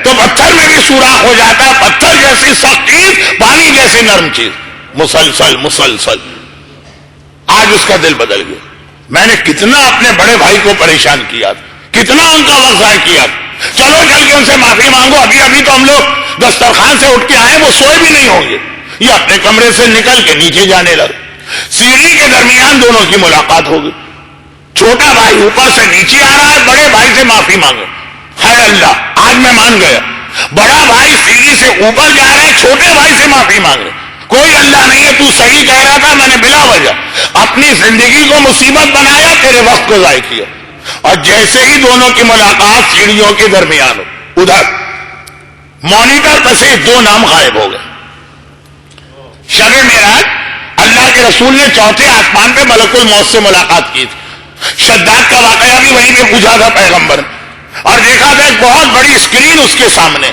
Speaker 1: تو پتھر میں بھی سوراخ ہو جاتا ہے. پتھر جیسی سخت چیز، پانی جیسی نرم چیز. مسلسل آج اس کا دل بدل گیا. میں نے کتنا اپنے بڑے بھائی کو پریشان کیا، کتنا ان کا وقت ضائع کیا. چلو چل کے ان سے معافی مانگو. ابھی تو ہم لوگ دسترخوان سے اٹھ کے آئے، وہ سوئے بھی نہیں ہوں گے. یہ اپنے کمرے سے نکل کے نیچے جانے لگے. سیڑھی کے درمیان دونوں کی ملاقات ہو گئی. چھوٹا بھائی اوپر سے نیچے آ رہا ہے، بڑے بھائی سے معافی مانگے. ہے اللہ، آج میں مان گیا. بڑا بھائی سیڑھی سے اوپر جا رہا ہے، چھوٹے بھائی سے معافی مانگے. کوئی اللہ نہیں ہے، تو صحیح کہہ رہا تھا، میں نے بلا وجہ اپنی زندگی کو مصیبت بنایا، تیرے وقت کو ضائع کیا. اور جیسے ہی دونوں کی ملاقات سیڑھیوں کے درمیان ہو، ادھر مانیٹر پر سے 2 نام غائب ہو گئے. شب معراج اللہ کے رسول نے 4تھے آسمان پہ ملک الموت سے ملاقات کی تھی. شداد کا واقعہ بھی وہیں پہ پوچھا تھا پیغمبر نے، اور دیکھا تھا ایک بہت بڑی اسکرین اس کے سامنے.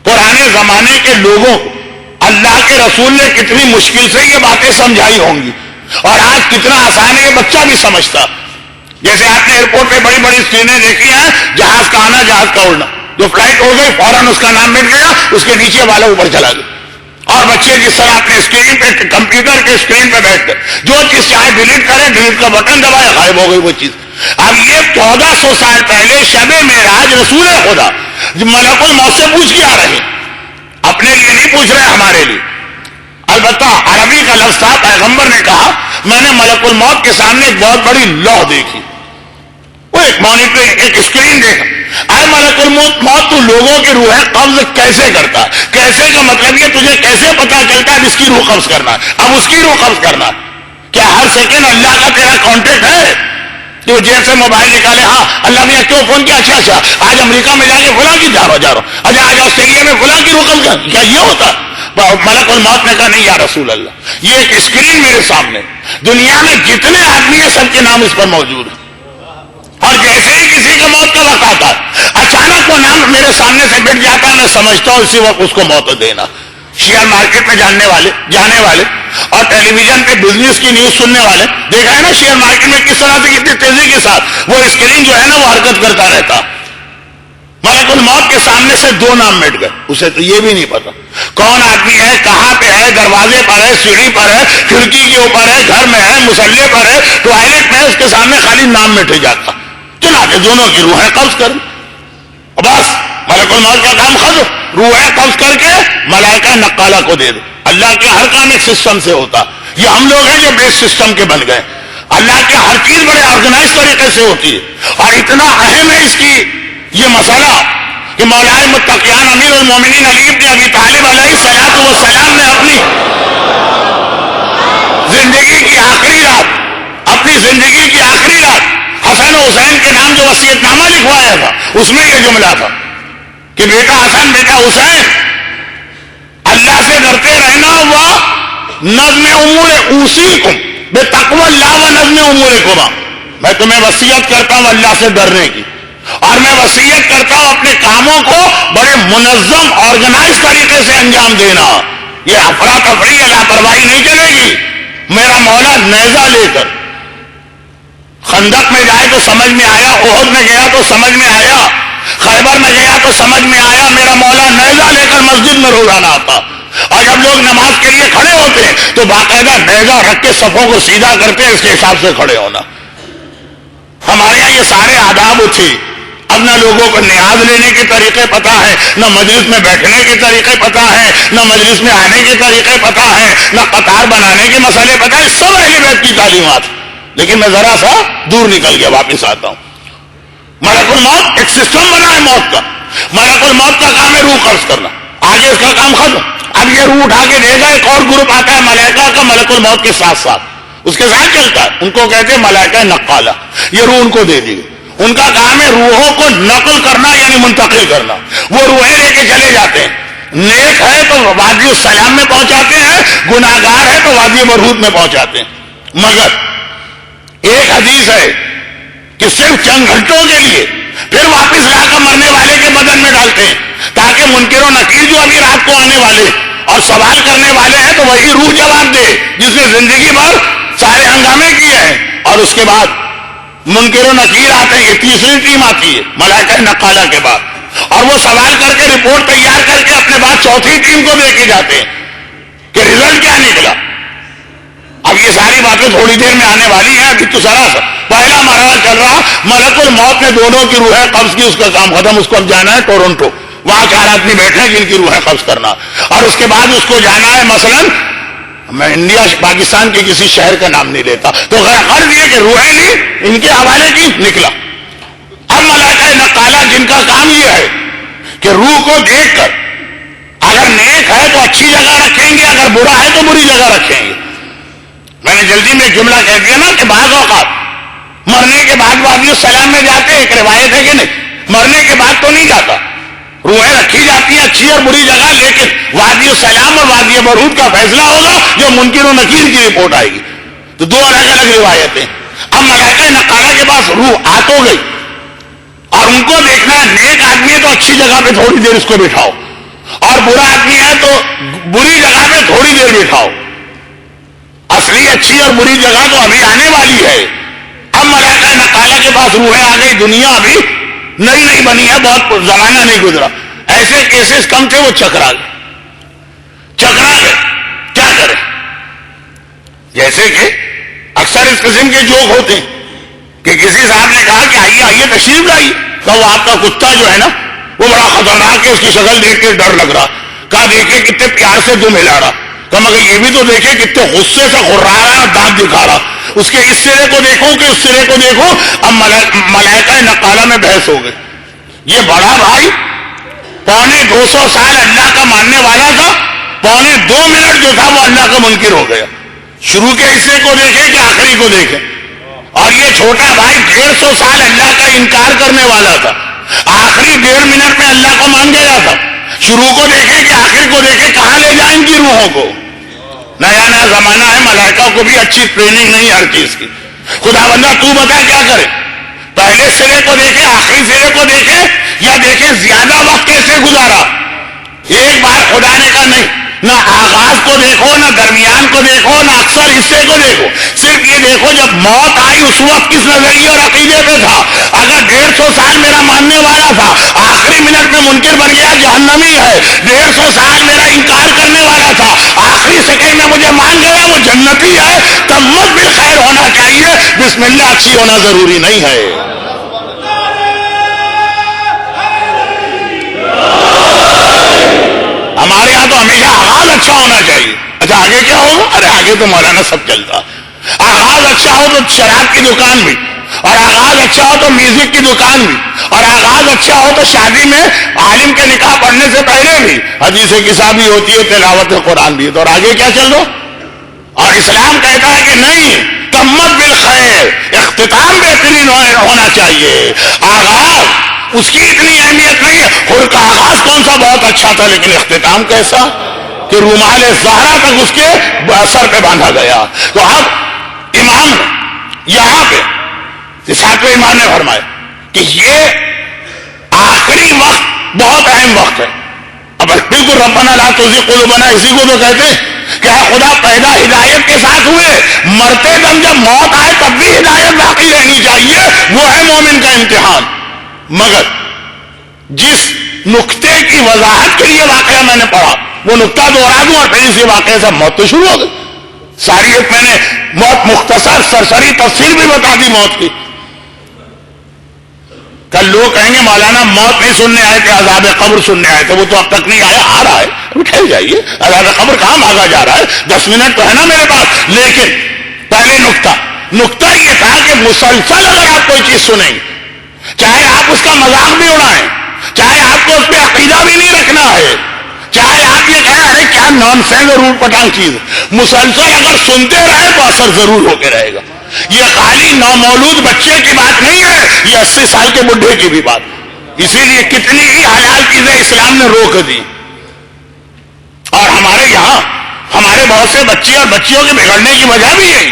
Speaker 1: پرانے زمانے کے لوگوں کو اللہ کے رسول نے کتنی مشکل سے یہ باتیں سمجھائی ہوں گی، اور آج کتنا آسان ہے، یہ بچہ بھی سمجھتا. جیسے آپ نے ایئرپورٹ پہ بڑی بڑی اسکرینیں دیکھی ہیں، جہاز کا آنا جہاز کا اڑنا. جو فلائٹ ہو گئی فوراً اس کا نام مٹ گیا، اس کے نیچے والا اوپر چلا گیا. اور بچے جس طرح اپنے اسکرین پہ، کمپیوٹر کے اسکرین پہ بیٹھ کر جو چیز چاہے ڈیلیٹ کرے، ڈیلیٹ کا بٹن دبائے، غائب ہو گئی وہ چیز. اب یہ 1400 سال پہلے شب معراج رسول خدا ملک الموت سے پوچھ کے آ رہے ہیں. اپنے لیے نہیں پوچھ رہے، ہمارے لیے. البتہ عربی کا لفظ تھا. پیغمبر نے کہا میں نے ملک الموت کے سامنے ایک بہت بڑی لوح دیکھی، وہ ایک مانیٹر، ایک اسکرین دیکھا. اے ملک الموت، تو لوگوں کی روح قبض کیسے کرتا؟ کیسے کا مطلب یہ تجھے کیسے پتا چلتا ہے اس کی روح قبض کرنا؟ اب اس کی روح قبض کرنا کیا ہر سیکنڈ اللہ کا تیرا کانٹیکٹ ہے؟ تو جیب سے موبائل نکالے، ہاں اللہ نے کیوں فون کیا، اچھا آج امریکہ میں جا کے فلاں کی جا رہا ہوں، اچھا آج آسٹریلیا میں فلاں کی روح قبض کر. کیا یہ ہوتا؟ ملک الموت نے کہا نہیں یا رسول اللہ، یہ ایک اسکرین میرے سامنے، دنیا میں جتنے آدمی ہیں سب کے نام اس پر موجود ہیں. اور جیسے ہی کسی کا موت کا وقت آتا ہے، اچانک وہ نام میرے سامنے سے مٹ جاتا ہے، میں سمجھتا ہوں اسی وقت اس کو موت دینا. شیئر مارکیٹ میں جانے والے اور ٹیلی ویژن پہ بزنس کی نیوز سننے والے، دیکھا ہے نا شیئر مارکیٹ میں کس طرح سے کتنی تیزی کے ساتھ وہ اسکرین جو ہے نا وہ حرکت کرتا رہتا. ملک الموت کے سامنے سے 2 نام مٹ گئے. اسے تو یہ بھی نہیں پتا کون آدمی ہے، کہاں پہ ہے، دروازے پر ہے، سیڑھی پر ہے، کھڑکی کے اوپر ہے، گھر میں ہے، مصلے پر ہے، ٹوائلٹ میں ہے، اس کے سامنے خالی نام مٹ جاتا. چنانچہ دونوں کی روحیں قبض کر، بس ملک الموت کا کام ختم. روحیں قبض کر کے ملائکہ نقالہ کو دے دو. اللہ کے ہر کام ایک سسٹم سے ہوتا. یہ ہم لوگ ہیں جو بیس سسٹم کے بن گئے. اللہ کے ہر چیز بڑے آرگنائز طریقے سے ہوتی ہے. اور اتنا اہم ہے اس کی یہ مسئلہ کہ مولا متقیان امیر المومنین علی ابن ابی طالب علیہ الصلوۃ والسلام نے اپنی زندگی کی آخری رات حسن و حسین کے نام جو وصیت نامہ لکھوایا تھا اس میں یہ جملہ تھا کہ بیٹا حسن بیٹا حسین، اللہ سے ڈرتے رہنا. وہ نظم امور اوصیکم بتقوی اللہ و نظم امورکما، میں تمہیں وصیت کرتا ہوں اللہ سے ڈرنے کی، اور میں وصیت کرتا ہوں اپنے کاموں کو بڑے منظم آرگنائز طریقے سے انجام دینا. یہ افراتفری لاپرواہی نہیں چلے گی. میرا مولا نیزہ لے کر خندق میں جائے تو سمجھ میں آیا، احد میں گیا تو سمجھ میں آیا، خیبر میں گیا تو سمجھ میں آیا. میرا مولا نیزہ لے کر مسجد میں روزانہ آتا، اور جب لوگ نماز کے لیے کھڑے ہوتے ہیں تو باقاعدہ نیزہ رکھ کے صفوں کو سیدھا کرتے ہیں، اس کے حساب سے کھڑے ہونا. ہمارے یہاں یہ سارے آداب تھے. اب نہ لوگوں کو نیاز لینے کے طریقے پتا ہے، نہ مجلس میں بیٹھنے کے طریقے پتا ہے، نہ مجلس میں آنے کے طریقے پتا ہے، نہ قطار بنانے کے مسئلے پتا ہے. سب اہل بیت کی تعلیمات. لیکن میں ذرا سا دور نکل گیا، واپس آتا ہوں. ملک الموت ایک سسٹم بنا ہے موت کا. ملک الموت کا کام ہے روح قبض کرنا. آگے اس کا کام ختم. اب یہ روح اٹھا کے دے گا، ایک اور گروپ آتا ہے ملائکہ کا ملک الموت کے ساتھ ساتھ، اس کے ساتھ چلتا ہے، ان کو کہتے ہیں ملائکہ نقالہ، یہ روح ان کو دے دی گئی۔ ان کا کام ہے روحوں کو نقل کرنا یعنی منتقل کرنا، وہ روحیں لے کے چلے جاتے ہیں، نیک ہے تو وادی السلام میں پہنچاتے ہیں، گناہگار ہے تو وادی برہوت میں پہنچاتے ہیں۔ مگر ایک حدیث ہے کہ صرف چند گھنٹوں کے لیے پھر واپس لا کر مرنے والے کے بدن میں ڈالتے ہیں، تاکہ منکر و نکیر جو ابھی رات کو آنے والے اور سوال کرنے والے ہیں تو وہی روح جواب دے جس نے زندگی بھر سارے ہنگامے کیے ہیں۔ اور اس کے بعد منکر و نکیر آتے ہیں، یہ تیسری ٹیم آتی ہے ملائکہ نقالہ کے بعد، اور وہ سوال کر کے رپورٹ تیار کر کے اپنے بعد چوتھی ٹیم کو دے کے جاتے ہیں کہ رزلٹ کیا نکلا۔ اب یہ ساری باتیں تھوڑی دیر میں آنے والی ہیں، ابھی تو ذرا سا پہلا مرحلہ چل رہا، ملک الموت نے دونوں کی روحیں قبض کی، اس کا کام ختم، اس کو اب جانا ہے ٹورنٹو، وہاں 4 آدمی بیٹھے ہیں جن کی روحیں قبض کرنا، اور اس کے بعد اس کو جانا ہے مثلا، میں انڈیا پاکستان کے کسی شہر کا نام نہیں لیتا، تو غرض یہ کہ روحیں لی ان کے حوالے کی، نکلا۔ اب ملائکہ نقالہ جن کا کام یہ ہے کہ روح کو دیکھ کر اگر نیک ہے تو اچھی جگہ رکھیں گے، اگر برا ہے تو بری جگہ رکھیں گے۔ میں نے جلدی میں ایک جملہ کہہ دیا نا کہ بعض اوقات مرنے کے بعد وادی السلام میں جاتے، ایک روایت ہے کہ نہیں، مرنے کے بعد تو نہیں جاتا، روحیں رکھی جاتی ہیں اچھی اور بری جگہ، لیکن وادی السلام اور وادی برہوت کا فیصلہ ہوگا جو منکر و نکیر کی رپورٹ آئے گی۔ تو 2 الگ الگ روایتیں۔ اب ملائکہ نقالہ کے پاس روح آ تو گئی، اور ان کو دیکھنا ہے نیک آدمی ہے تو اچھی جگہ پہ تھوڑی دیر اس کو بٹھاؤ، اور برا آدمی ہے تو بری جگہ پہ تھوڑی دیر بٹھاؤ۔ اصلی اچھی اور بری جگہ تو ابھی آنے والی ہے۔ اب ملائکہ نقالہ کے پاس روحیں آ گئی، دنیا ابھی نئی نئی بنی ہے، بہت زمانہ نہیں گزرا، ایسے کیسز کم تھے، وہ چکرا گئے۔ کیا کریں؟ جیسے کہ اکثر اس قسم کے جوک ہوتے ہیں کہ کسی صاحب نے کہا کہ آئیے تشریف لائیے، تو وہ آپ کا کتا جو ہے نا وہ بڑا خطرناک ہے، اس کی شکل دیکھ کے ڈر لگ رہا، کہا دیکھے کتنے پیار سے دم ہلا رہا، کہا مگر یہ بھی تو دیکھے کتنے غصے سے غرا رہا ہے اور دانت دکھا رہا، اس کے اس سرے کو دیکھو کہ اس سرے کو دیکھو۔ اب ملائکہ نقالہ میں بحث ہو گئی، یہ بڑا بھائی 250 سال اللہ کا ماننے والا تھا، 2.25 منٹ جو تھا وہ اللہ کا منکر ہو گیا، شروع کے حصے کو دیکھے کہ آخری کو دیکھے، اور یہ چھوٹا بھائی 150 سال اللہ کا انکار کرنے والا تھا، آخری 1.5 منٹ میں اللہ کو مان گیا تھا، شروع کو دیکھے کہ آخر کو دیکھے، کہاں لے جائیں ان کی روحوں کو؟ نیا نیا زمانہ ہے، ملائکہ کو بھی اچھی ٹریننگ نہیں ہر چیز کی، خدا بندہ تو بتا کیا کرے، پہلے سرے کو دیکھے آخری سرے کو دیکھے، یا دیکھے زیادہ وقت کیسے گزارا؟ ایک بار خدا نے کہا نہیں، نہ آغاز کو دیکھو، نہ درمیان کو دیکھو، نہ اکثر حصے کو دیکھو، صرف یہ دیکھو جب موت آئی اس وقت کس نظریے اور عقیدے پہ تھا۔ اگر 150 سال میرا ماننے والا تھا، آخری منٹ میں منکر بن گیا، جہنمی ہے، 150 سال میرا انکار کرنے والا تھا، آخری سیکنڈ میں مجھے مان گیا، وہ جنتی ہے، تب مت بالخیر ہونا چاہیے، بسم اللہ اچھی ہونا ضروری نہیں ہے۔ ہمارے یہاں تو ہمیشہ آغاز اچھا ہونا چاہیے۔ اچھا آگے کیا ہوگا؟ ارے آگے تو مولانا سب چلتا، آغاز اچھا ہو تو شراب کی دکان بھی، اور آغاز اچھا ہو تو میوزک کی دکان بھی، اور آغاز اچھا ہو تو شادی میں عالم کے نکاح پڑھنے سے پہلے بھی حدیث قصہ بھی ہوتی ہے، تلاوت قرآن بھی ہے، تو اور آگے کیا چل رہا؟ اور اسلام کہتا ہے کہ نہیں، تمت بالخیر، اختتام بہترین ہونا چاہیے، آغاز اس کی اتنی اہمیت نہیں ہے، خود کا آغاز کون سا بہت اچھا تھا، لیکن اختتام کیسا کہ رومال زہرا تک اس کے سر پہ باندھا گیا۔ تو اب امام نے یہاں پہ 7ویں امام نے فرمایا کہ یہ آخری وقت بہت اہم وقت ہے۔ اب بالکل ربنا لا تزغ قلوبنا، اسی کو تو کہتے ہیں کہ خدا پیدا ہدایت کے ساتھ ہوئے، مرتے دم جب موت آئے تب بھی ہدایت باقی رہنی چاہیے، وہ ہے مومن کا امتحان۔ مگر جس نقطے کی وضاحت کے لیے واقعہ میں نے پڑھا وہ نقطہ دوہرا دوں اور پھر اسی واقعے سے موت تو شروع ہو گئی ساری۔ ایک میں نے موت مختصر سرسری تفصیل بھی بتا دی موت کی۔ کل لوگ کہیں گے مولانا موت نہیں سننے آئے تھے، عذاب قبر سننے آئے تھے، وہ تو اب تک نہیں آیا، آ رہا ہے، ابھی ٹھہر جائیے، عذاب قبر کہاں بھاگا جا رہا ہے، 10 منٹ تو ہے نا میرے پاس۔ لیکن پہلے نقطہ یہ تھا کہ مسلسل اگر آپ کوئی چیز سنیں، چاہے آپ اس کا مذاق بھی اڑائیں، چاہے آپ کو اس پہ عقیدہ بھی نہیں رکھنا ہے، چاہے آپ یہ کہیں ارے کیا نان سینس اور اوٹ پٹانگ چیز، مسلسل اگر سنتے رہے تو اثر ضرور ہو کے رہے گا. یہ خالی نومولود بچے کی بات نہیں ہے، یہ 80 سال کے بڈھے کی بھی بات. اسی لیے کتنی ہی حلال چیزیں اسلام نے روک دی. اور ہمارے یہاں ہمارے بہت سے بچے اور بچیوں کے بگڑنے کی وجہ بھی یہی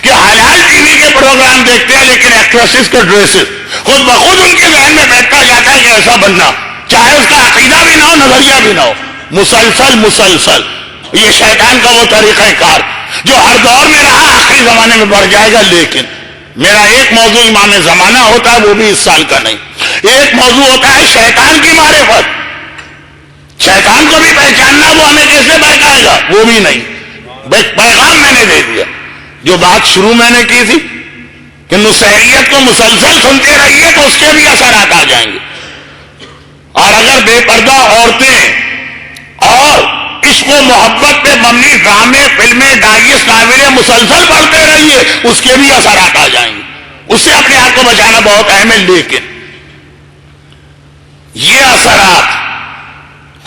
Speaker 1: کہ حلال ٹی وی کے پروگرام دیکھتے ہیں لیکن ایکٹریسز کے ڈریسز خود بخود ان کے ذہن میں بیٹھتا جاتا ہے کہ ایسا بننا، چاہے اس کا عقیدہ بھی نہ ہو نظریہ بھی نہ ہو. مسلسل یہ شیطان کا وہ طریقہ کار جو ہر دور میں رہا، آخری زمانے میں بڑھ جائے گا. لیکن میرا ایک موضوع امام زمانہ ہوتا ہے، وہ بھی اس سال کا نہیں. ایک موضوع ہوتا ہے شیطان کی معرفت. شیطان کو بھی پہچاننا، وہ ہمیں کیسے بہکائے گا وہ بھی نہیں. پیغام میں نے دے دیا. جو بات شروع میں نے کی تھی کہ نصیحت کو مسلسل سنتے رہیے تو اس کے بھی اثرات آ جائیں گے. اور اگر بے پردہ عورتیں اور عشق و محبت پہ مبنی ڈرامے، فلمیں، ڈائجسٹ، ناولیں مسلسل پڑھتے رہیے اس کے بھی اثرات آ جائیں گے. اس سے اپنے آپ کو بچانا بہت اہم ہے. لیکن یہ اثرات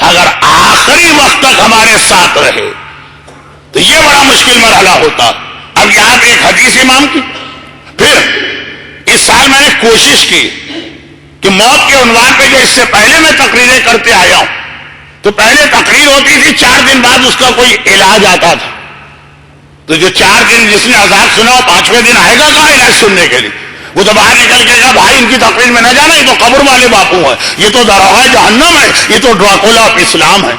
Speaker 1: اگر آخری وقت تک ہمارے ساتھ رہے تو یہ بڑا مشکل مرحلہ ہوتا. اب یہاں پہ ایک حدیث امام کی. پھر اس سال میں نے کوشش کی کہ موت کے عنوان پہ جو اس سے پہلے میں تقریریں کرتے آیا ہوں تو پہلے تقریر ہوتی تھی، 4 دن بعد اس کا کوئی علاج آتا تھا. تو جو 4 دن جس نے عذاب سنا وہ 5ویں دن آئے گا کہاں علاج سننے کے لیے؟ وہ تو باہر نکل کے کہا بھائی ان کی تقریر میں نہ جانا، یہ تو قبر والے باپو ہیں، یہ تو دروغہ جہنم ہے، یہ تو ڈراکولا آف اسلام ہے.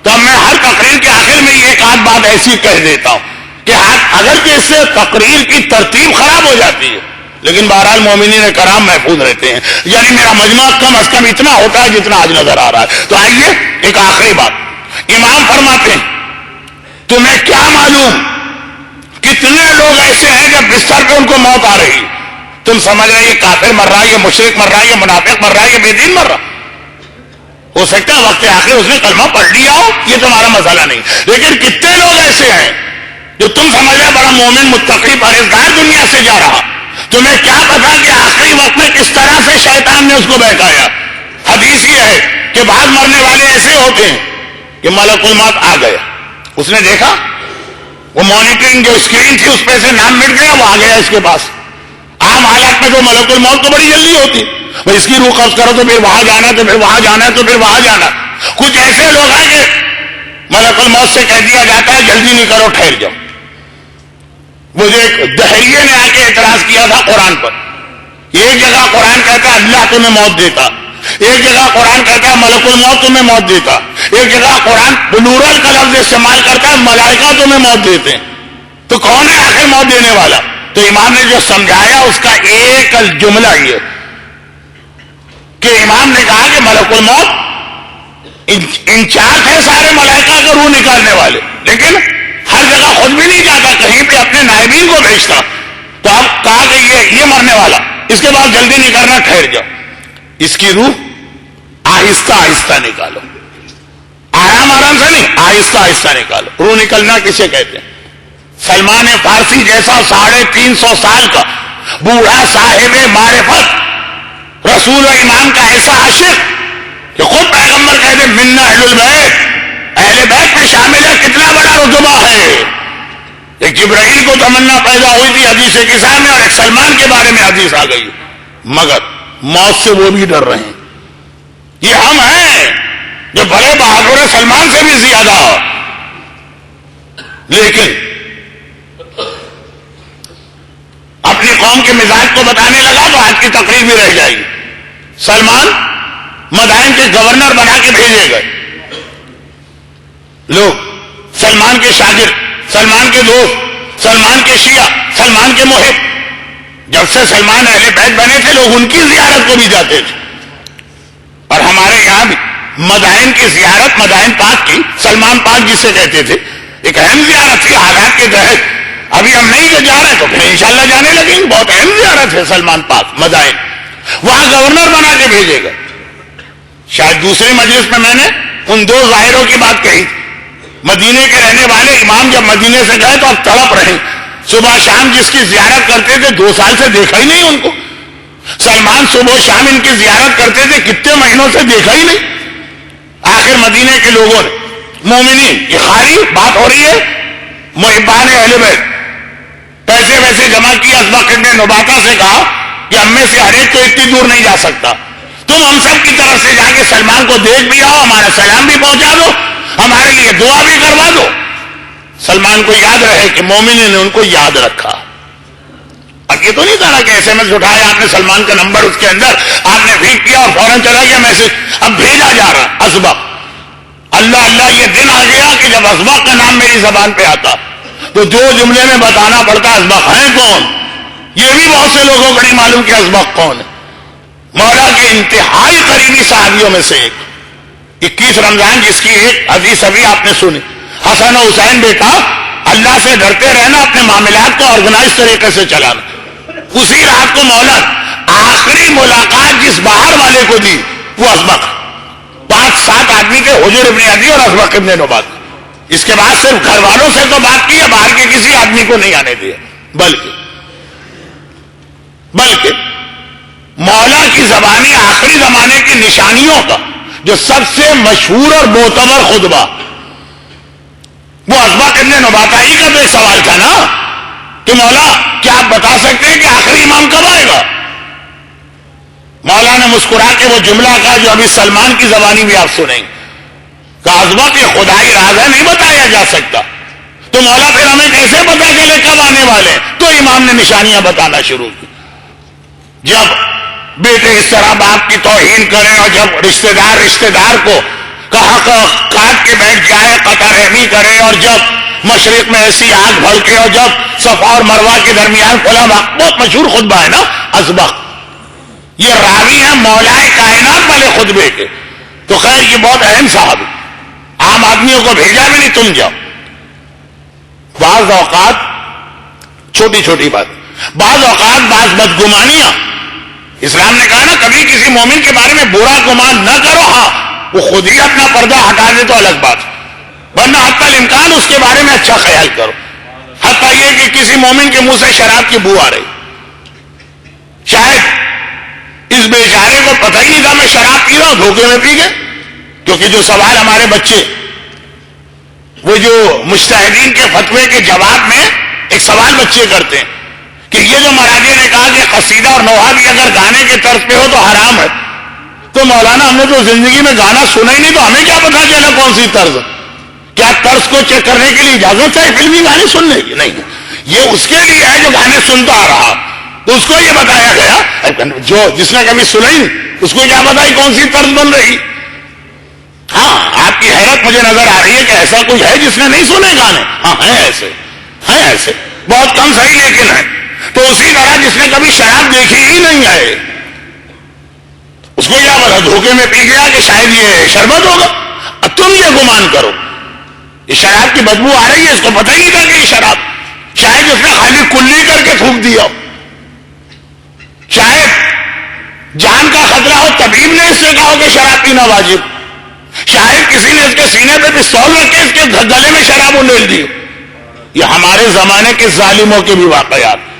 Speaker 1: تو اب میں ہر تقریر کے آخر میں یہ ایک آدھ بات ایسی کہہ دیتا ہوں کہ اگر کہ اس سے تقریر کی ترتیب خراب ہو جاتی ہے لیکن بہرحال مومنین کرام محفوظ رہتے ہیں. یعنی میرا مجموعہ کم از کم اتنا ہوتا ہے جتنا آج نظر آ رہا ہے. تو آئیے ایک آخری بات. امام فرماتے ہیں تمہیں کیا معلوم کتنے لوگ ایسے ہیں جب بستر پہ ان کو موت آ رہی، تم سمجھ رہے یہ کافر مر رہا ہے، یہ مشرک مر رہا ہے، یہ منافق مر رہا ہے، یہ بے دین مر رہا. ہو سکتا ہے وقت آخر اس نے کلمہ پڑھ لیا ہو، یہ تمہارا مسئلہ نہیں. لیکن کتنے لوگ ایسے ہیں جو تم سمجھ رہے بڑا مومن متقی پرہیزگار دنیا سے جا رہا، تمہیں کیا پتا کہ آخری وقت میں کس طرح سے شیطان نے اس کو بہکایا. حدیث یہ ہے کہ بعض مرنے والے ایسے ہوتے ہیں کہ ملک الموت آ گیا، اس نے دیکھا وہ مانیٹرنگ جو اسکرین تھی اس پہ سے نام مٹ گیا، وہ آ گیا اس کے پاس. عام حالات میں تو ملک الموت تو بڑی جلدی ہوتی، بھائی اس کی روح قبض کرو تو پھر وہاں جانا، تو پھر وہاں جانا، تو پھر وہاں جانا. کچھ ایسے لوگ ہیں کہ ملک الموت سے کہہ دیا جاتا ہے جلدی نہیں کرو ٹھہر جاؤ. مجھے ایک دہریے نے آ کے اعتراض کیا تھا قرآن پر. ایک جگہ قرآن کہتا ہے اللہ تمہیں موت دیتا، ایک جگہ قرآن کہتا ہے ملک الموت تمہیں موت دیتا، ایک جگہ قرآن پلورل کا لفظ استعمال کرتا ہے ملائکہ تمہیں موت دیتے ہیں. تو کون ہے آخر موت دینے والا؟ تو امام نے جو سمجھایا اس کا ایک جملہ یہ کہ امام نے کہا کہ ملک الموت انچارج ہے سارے ملائکہ کا روح نکالنے والے، لیکن ہر جگہ خود بھی نہیں جاتا، کہیں پہ اپنے نائبین کو بھیجتا. تو اب کہا کہ یہ مرنے والا، اس کے بعد جلدی نہیں کرنا، ٹھہر جاؤ، اس کی روح آہستہ آہستہ نکالو. آرام سے نہیں، آہستہ آہستہ نکالو. روح نکلنا کسے کہتے ہیں؟ سلمان فارسی جیسا 350 سال کا بوڑھا صاحب معرفت، رسول و امام کا ایسا عاشق کہ خود پیغمبر کہتے منا اہل البیت، اہل بیت میں شامل ہے. کتنا بڑا رتبہ ہے. ایک جبرائیل کو تمنا پیدا ہوئی تھی حدیث کسا میں، اور ایک سلمان کے بارے میں حدیث آ گئی، مگر موت سے وہ بھی ڈر رہے ہیں. یہ ہم ہیں جو بڑے بہادر سلمان سے بھی زیادہ. لیکن اپنی قوم کے مزاج کو بتانے لگا تو آج کی تقریر بھی رہ جائے گی. سلمان مدائن کے گورنر بنا کے بھیجے گئے. لوگ سلمان کے شاگرد، سلمان کے دوست، سلمان کے شیعہ، سلمان کے محب. جب سے سلمان اہل بیت بنے تھے لوگ ان کی زیارت کو بھی جاتے تھے. اور ہمارے یہاں بھی مدائن کی زیارت، مدائن پاک کی، سلمان پاک جسے کہتے تھے، ایک اہم زیارت تھی. حالات کے تحت ابھی ہم نہیں جا رہے تو پھر انشاءاللہ جانے لگیں گے. بہت اہم زیارت ہے سلمان پاک مدائن. وہاں گورنر بنا کے بھیجے گئے. شاید دوسری مجلس میں میں نے ان 2 ظاہروں کی بات کہی تھی. مدینے کے رہنے والے امام جب مدینے سے گئے تو اب تڑپ رہے، صبح شام جس کی زیارت کرتے تھے 2 سال سے دیکھا ہی نہیں ان کو. سلمان صبح شام ان کی زیارت کرتے تھے، کتنے مہینوں سے دیکھا ہی نہیں. آخر مدینے کے لوگوں نے مومنین، یہ خالی بات ہو رہی ہے محبان اہل بیت، پیسے ویسے جمع کیے، اسبق ابن نباتا سے کہا کہ ہم میں سے ہر ایک تو اتنی دور نہیں جا سکتا، تم ہم سب کی طرف سے جا کے سلمان کو دیکھ بھی آؤ، ہمارا سلام بھی پہنچا دو، ہمارے لیے دعا بھی کروا دو۔ سلمان کو یاد رہے کہ مومنین نے ان کو یاد رکھا۔ اب یہ تو نہیں کہا کہ ایس ایم ایس اٹھایا آپ نے، سلمان کا نمبر اس کے اندر آپ نے ریڈ کیا اور فوراً چلا گیا میسج، اب بھیجا جا رہا اسبق۔ اللہ اللہ، یہ دن آ گیا کہ جب اسبق کا نام میری زبان پہ آتا تو جو جملے میں بتانا پڑتا اسبق ہیں کون، یہ بھی بہت سے لوگوں کو نہیں معلوم کہ اسبق کون ہے۔ مولا کے انتہائی قریبی صحابیوں میں سے ایک، 21 رمضان جس کی ایک حدیث ابھی آپ نے سنی، حسن و حسین بیٹا اللہ سے ڈرتے رہنا، اپنے معاملات کو آرگنائز طریقے سے چلانا۔ اسی رات کو مولا آخری ملاقات جس باہر والے کو دی وہ اسبق، 5-7 آدمی کے، حجر ابن عدی اور اسبق ابن نبات۔ اس کے بعد صرف گھر والوں سے تو بات کی ہے، باہر کے کسی آدمی کو نہیں آنے دیا، بلکہ مولا کی زبانی آخری زمانے کی نشانیوں کا جو سب سے مشہور اور معتبر خطبہ وہ اسبق ابن نباتائی کا تو ایک سوال تھا نا کہ مولا کیا آپ بتا سکتے ہیں کہ آخری امام کب آئے گا؟ مولا نے مسکرا کے وہ جملہ کہا جو ابھی سلمان کی زبانی بھی آپ سنیں کہ اسبق یہ خدائی راز ہے، نہیں بتایا جا سکتا۔ تو مولا پھر ہمیں کیسے پتا چلے کب آنے والے ہیں؟ تو امام نے نشانیاں بتانا شروع کی۔ جب بیٹے اس طرح باپ کی توہین کریں اور جب رشتہ دار کو کا حق کاٹ کے بیٹھ جائے، قطع رحمی کرے، اور جب مشرق میں ایسی آگ بھڑکے، اور جب صفا اور مروہ کے درمیان کھلا، بہت مشہور خطبہ ہے نا اسبق، یہ راوی ہیں مولائے کائنات والے خطبے کے۔ تو خیر یہ بہت اہم صاحب، عام آدمیوں کو بھیجا بھی نہیں، تم جاؤ۔ بعض اوقات چھوٹی چھوٹی بات، بعض اوقات بعض بدگمانیاں، اسلام نے کہا نا کبھی کسی مومن کے بارے میں برا گمان نہ کرو، ہاں وہ خود ہی اپنا پردہ ہٹا دے تو الگ بات، ورنہ حتی الامکان اس کے بارے میں اچھا خیال کرو۔ حتیٰ یہ کہ کسی مومن کے منہ سے شراب کی بو آ رہی، شاید اس بیچارے کو پتہ ہی نہیں تھا میں شراب پی رہا ہوں، دھوکے میں پی گئے۔ کیونکہ جو سوال ہمارے بچے وہ جو مجتہدین کے فتوے کے جواب میں ایک سوال بچے کرتے ہیں کہ یہ جو مراجع نے کہا کہ قصیدہ اور نوحہ بھی اگر گانے کے طرز پہ ہو تو حرام ہے، تو مولانا ہم نے تو زندگی میں گانا سنا ہی نہیں، تو ہمیں کیا پتا چلا کون سی طرز؟ کیا طرز کو چیک کرنے کے لیے اجازت ہے فلمی گانے سننے کی؟ نہیں، یہ اس کے لیے ہے جو گانے سنتا آ رہا، تو اس کو یہ بتایا گیا، جو جس نے کبھی سنا ہی اس کو کیا بتائی کون سی طرز بن رہی۔ ہاں آپ کی حیرت مجھے نظر آ رہی ہے کہ ایسا کچھ ہے جس نے نہیں سنے گانے؟ ہاں ہیں ایسے بہت کم صحیح، لیکن ہے۔ تو اسی طرح جس نے کبھی شراب دیکھی ہی نہیں ہے، اس کو کیا پتا، دھوکے میں پی گیا کہ شاید یہ شربت ہوگا۔ اب تم یہ گمان کرو یہ شراب کی بدبو آ رہی ہے، اس کو پتہ ہی نہیں تھا کہ یہ شراب، شاید اس نے خالی کلی کر کے تھوک دیا، شاید جان کا خطرہ ہو طبیب نے اس سے کہا کہ شراب پینا واجب، شاید کسی نے اس کے سینے پہ پستول رکھ کے اس کے گلے میں شراب انڈیل دی۔ یہ ہمارے زمانے کے ظالموں کے بھی واقعات،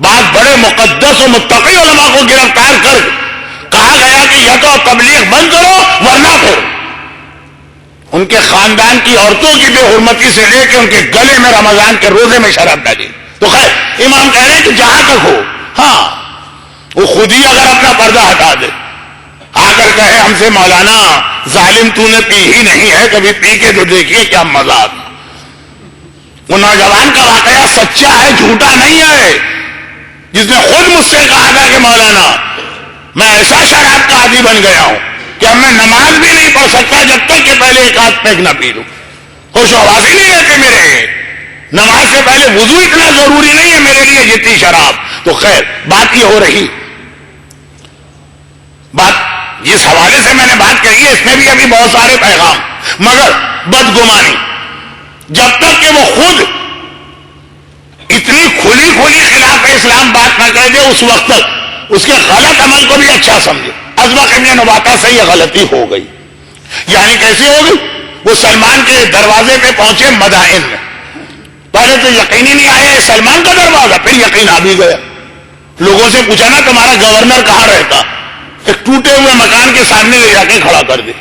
Speaker 1: بعض بڑے مقدس و متقی علماء کو گرفتار کر کہا گیا کہ یا تو تبلیغ بند کرو ورنہ پھر ان کے خاندان کی عورتوں کی بے حرمتی سے لے کے ان کے گلے میں رمضان کے روزے میں شراب ڈالی۔ تو خیر امام کہہ رہے ہیں کہ جہاں تک ہو، ہاں وہ خود ہی اگر اپنا پردہ ہٹا دے، آ کر کہے ہم سے مولانا ظالم تو نے پی ہی نہیں ہے، کبھی پی کے تو دیکھیے کیا مزہ آتا۔ وہ نوجوان کا واقعہ سچا ہے، جھوٹا نہیں ہے، جس نے خود مجھ سے کہا تھا کہ مولانا میں ایسا شراب کا عادی بن گیا ہوں کہ اب میں نماز بھی نہیں پڑھ سکتا جب تک کہ پہلے ایک آدھ پیگ نہ پی لوں، ہوش و حواس ہی نہیں رہتے میرے، نماز سے پہلے وضو اتنا ضروری نہیں ہے میرے لیے جتنی شراب۔ تو خیر بات یہ ہو رہی، بات جس حوالے سے میں نے بات کہی ہے اس میں بھی ابھی بہت سارے پیغام، مگر بدگمانی جب تک کہ وہ خود اتنی کھلی خلاف اسلام بات نہ کر دے، اس وقت تک اس کے غلط عمل کو بھی اچھا سمجھے۔ اسبق ابن نباتا سے یہ غلطی ہو گئی، یعنی کیسی ہو گئی؟ وہ سلمان کے دروازے پہ پہنچے مدائن میں، پہلے تو یقین ہی نہیں آیا یہ سلمان کا دروازہ، پھر یقین آ بھی گیا۔ لوگوں سے پوچھا نا تمہارا گورنر کہاں رہتا؟ ایک ٹوٹے ہوئے مکان کے سامنے لے جا کے کھڑا کر دے،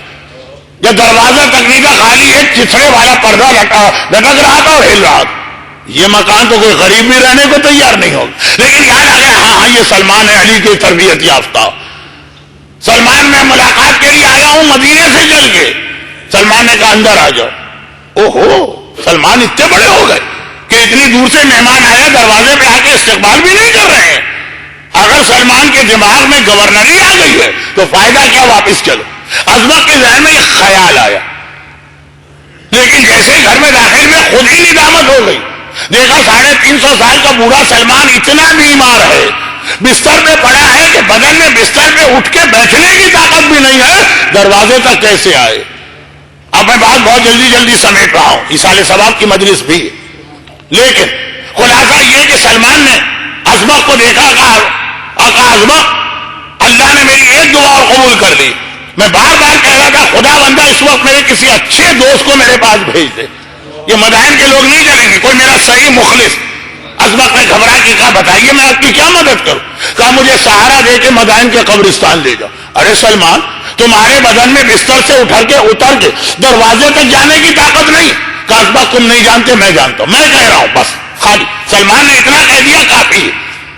Speaker 1: جب دروازہ تک نہیں تھا، خالی ایک چتھڑے والا پردہ لٹک رہا تھا اور ہل رہا تھا. یہ مکان تو کوئی غریب بھی رہنے کو تیار نہیں ہوگا. لیکن یاد آ گیا ہاں یہ سلمان ہے، علی کی تربیت یافتہ. سلمان میں ملاقات کے لیے آیا ہوں مدینے سے چل کے. سلمان نے کہا اندر آ جاؤ. اوہو، سلمان اتنے بڑے ہو گئے کہ اتنی دور سے مہمان آیا، دروازے پہ آ کے استقبال بھی نہیں کر رہے ہیں. اگر سلمان کے دماغ میں گورنری آ گئی ہے تو فائدہ کیا، واپس چلو. ازبق کے ذہن میں یہ خیال آیا، لیکن جیسے ہی گھر میں داخل میں خود ہی ندامت ہو گئی. دیکھا 350 سال کا بوڑھا سلمان اتنا بیمار ہے، بستر پہ پڑا ہے کہ بدن میں بستر پہ اٹھ کے بیٹھنے کی طاقت بھی نہیں ہے، دروازے تک کیسے آئے. اب میں بات بہت جلدی سمیٹ رہا ہوں، ایصال ثواب کی مجلس بھی. لیکن خلاصہ یہ کہ سلمان نے ازبق کو دیکھا، کہا ازبق اللہ نے میری ایک دعا اور قبول کر لی. میں بار بار کہہ رہا تھا خدا بندہ اس وقت میرے کسی اچھے دوست کو میرے پاس بھیج دے. یہ مدائن کے لوگ نہیں چلیں گے، کوئی میرا صحیح مخلص. ازبق نے گھبرا کے کہا بتائیے میں آپ کی کیا مدد کروں. کہا مجھے سہارا دے کے مدائن کے قبرستان لے جاؤ. ارے سلمان، تمہارے بدن میں بستر سے اتر کے دروازے تک جانے کی طاقت نہیں. کہا ازبق تم نہیں جانتے، میں جانتا ہوں، میں کہہ رہا ہوں بس. خالی سلمان نے اتنا کہہ دیا کافی.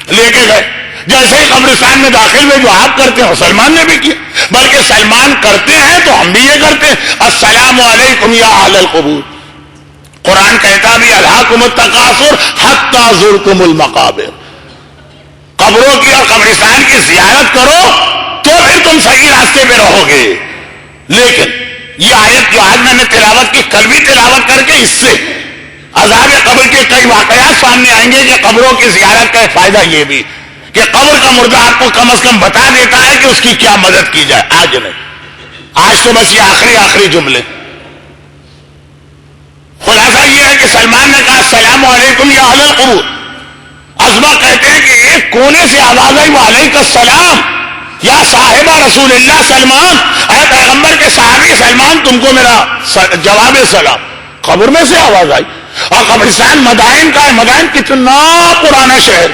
Speaker 1: لے کے گئے. جیسے ہی قبرستان میں داخل ہوئے جو آپ کرتے ہیں سلمان نے بھی کیا، بلکہ سلمان کرتے ہیں تو ہم بھی یہ کرتے ہیں. السلام علیکم یا اہل القبور. قرآن کہتا بھی الہاکم التکاثر حتی زرتم المقابر. قبروں کی اور قبرستان کی زیارت کرو تو پھر تم صحیح راستے پہ رہو گے. لیکن یہ آیت جو آج میں نے تلاوت کی، کل بھی تلاوت کر کے اس سے عذاب قبر کے کئی واقعات سامنے آئیں گے کہ قبروں کی زیارت کا فائدہ یہ بھی کہ قبر کا مردہ آپ کو کم از کم بتا دیتا ہے کہ اس کی کیا مدد کی جائے. آج نہیں، آج تو بس یہ آخری جملے. خلاصہ یہ ہے کہ سلمان نے کہا السلام علیکم یا اہل القبور. ازبق کہتے ہیں کہ ایک کونے سے آواز آئی وعلیکم السلام یا صاحبہ رسول اللہ سلمان، اے پیغمبر کے صحابی سلمان تم کو میرا جواب سلام. قبر میں سے آواز آئی. اور قبرستان مدائن کا ہے. مدائن کتنا پرانا شہر.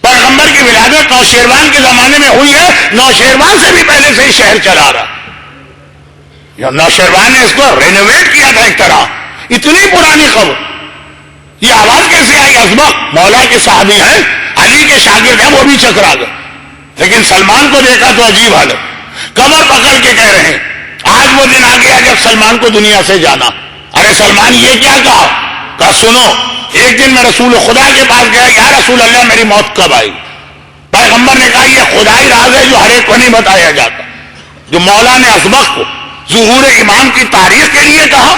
Speaker 1: پیغمبر کی ولادت نوشیروان کے زمانے میں ہوئی ہے، نوشیروان سے بھی پہلے سے ہی شہر چلا رہا. نوشیروان نے اس کو رینوویٹ کیا تھا ایک طرح. اتنی پرانی قبر. یہ آواز کیسے آئی؟ ازبق مولا کے صحابی ہیں، علی کے شاگرد ہیں، وہ بھی چکرا گئے. لیکن سلمان کو دیکھا تو عجیب حالت. کمر پکڑ کے کہہ رہے ہیں آج وہ دن آ گیا جب سلمان کو دنیا سے جانا. ارے سلمان یہ کیا کہا؟ کہا سنو، ایک دن میں رسول خدا کے پاس گیا، یا رسول اللہ میری موت کب آئی؟ پیغمبر نے کہا یہ خدائی راز ہے جو ہر ایک کو نہیں بتایا جاتا. جو مولا نے ازبق کو ظہور امام کی تاریخ کے لیے کہا،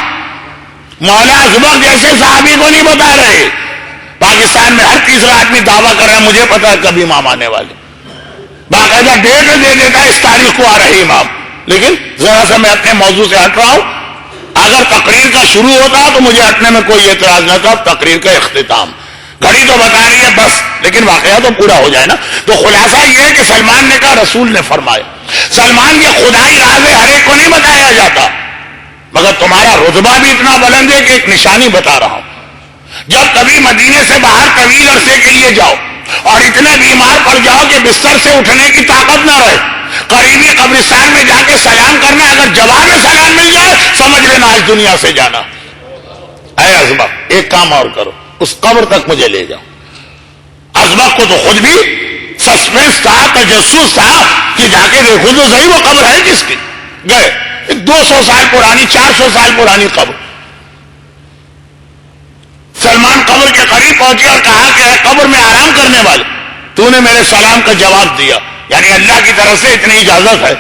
Speaker 1: مولا ازبق جیسے صحابی کو نہیں بتا رہے. پاکستان میں ہر تیسرا آدمی دعویٰ کر رہا ہے مجھے پتا ہے کب امام آنے والے، باقاعدہ ڈیٹ دے دیتا ہے اس تاریخ کو آ رہے امام. لیکن ذرا سا میں اپنے موضوع سے ہٹ رہا ہوں. اگر تقریر کا شروع ہوتا تو مجھے ہٹنے میں کوئی اعتراض نہ تھا. تقریر کا اختتام، گھڑی تو بتا رہی ہے بس، لیکن واقعہ تو پورا ہو جائے نا. تو خلاصہ یہ ہے کہ سلمان نے کہا رسول نے فرمایا. سلمان یہ خدائی راز ہے ہر ایک کو نہیں بتایا جاتا، مگر تمہارا رتبہ بھی اتنا بلند ہے کہ ایک نشانی بتا رہا ہوں. جب کبھی مدینے سے باہر طویل عرصے کے لیے جاؤ اور اتنے بیمار پڑ جاؤ کہ بستر سے اٹھنے کی طاقت نہ رہے، قریبی قبرستان میں جا کے سلام کرنا. اگر جواب سلام مل جائے سمجھ لینا آج دنیا سے جانا. اے ازبق ایک کام اور کرو، اس قبر تک مجھے لے جاؤ. ازبق کو تو خود بھی سسپینس تھا، تجسس تھا کہ جا کے دیکھو تو صحیح وہ قبر ہے کس کی. گئے 200 سال پرانی، 400 سال پرانی قبر. سلمان قبر کے قریب پہنچے اور کہا کہ اے قبر میں آرام کرنے والے، تو نے میرے سلام کا جواب دیا، یعنی اللہ کی طرف سے اتنی اجازت ہے.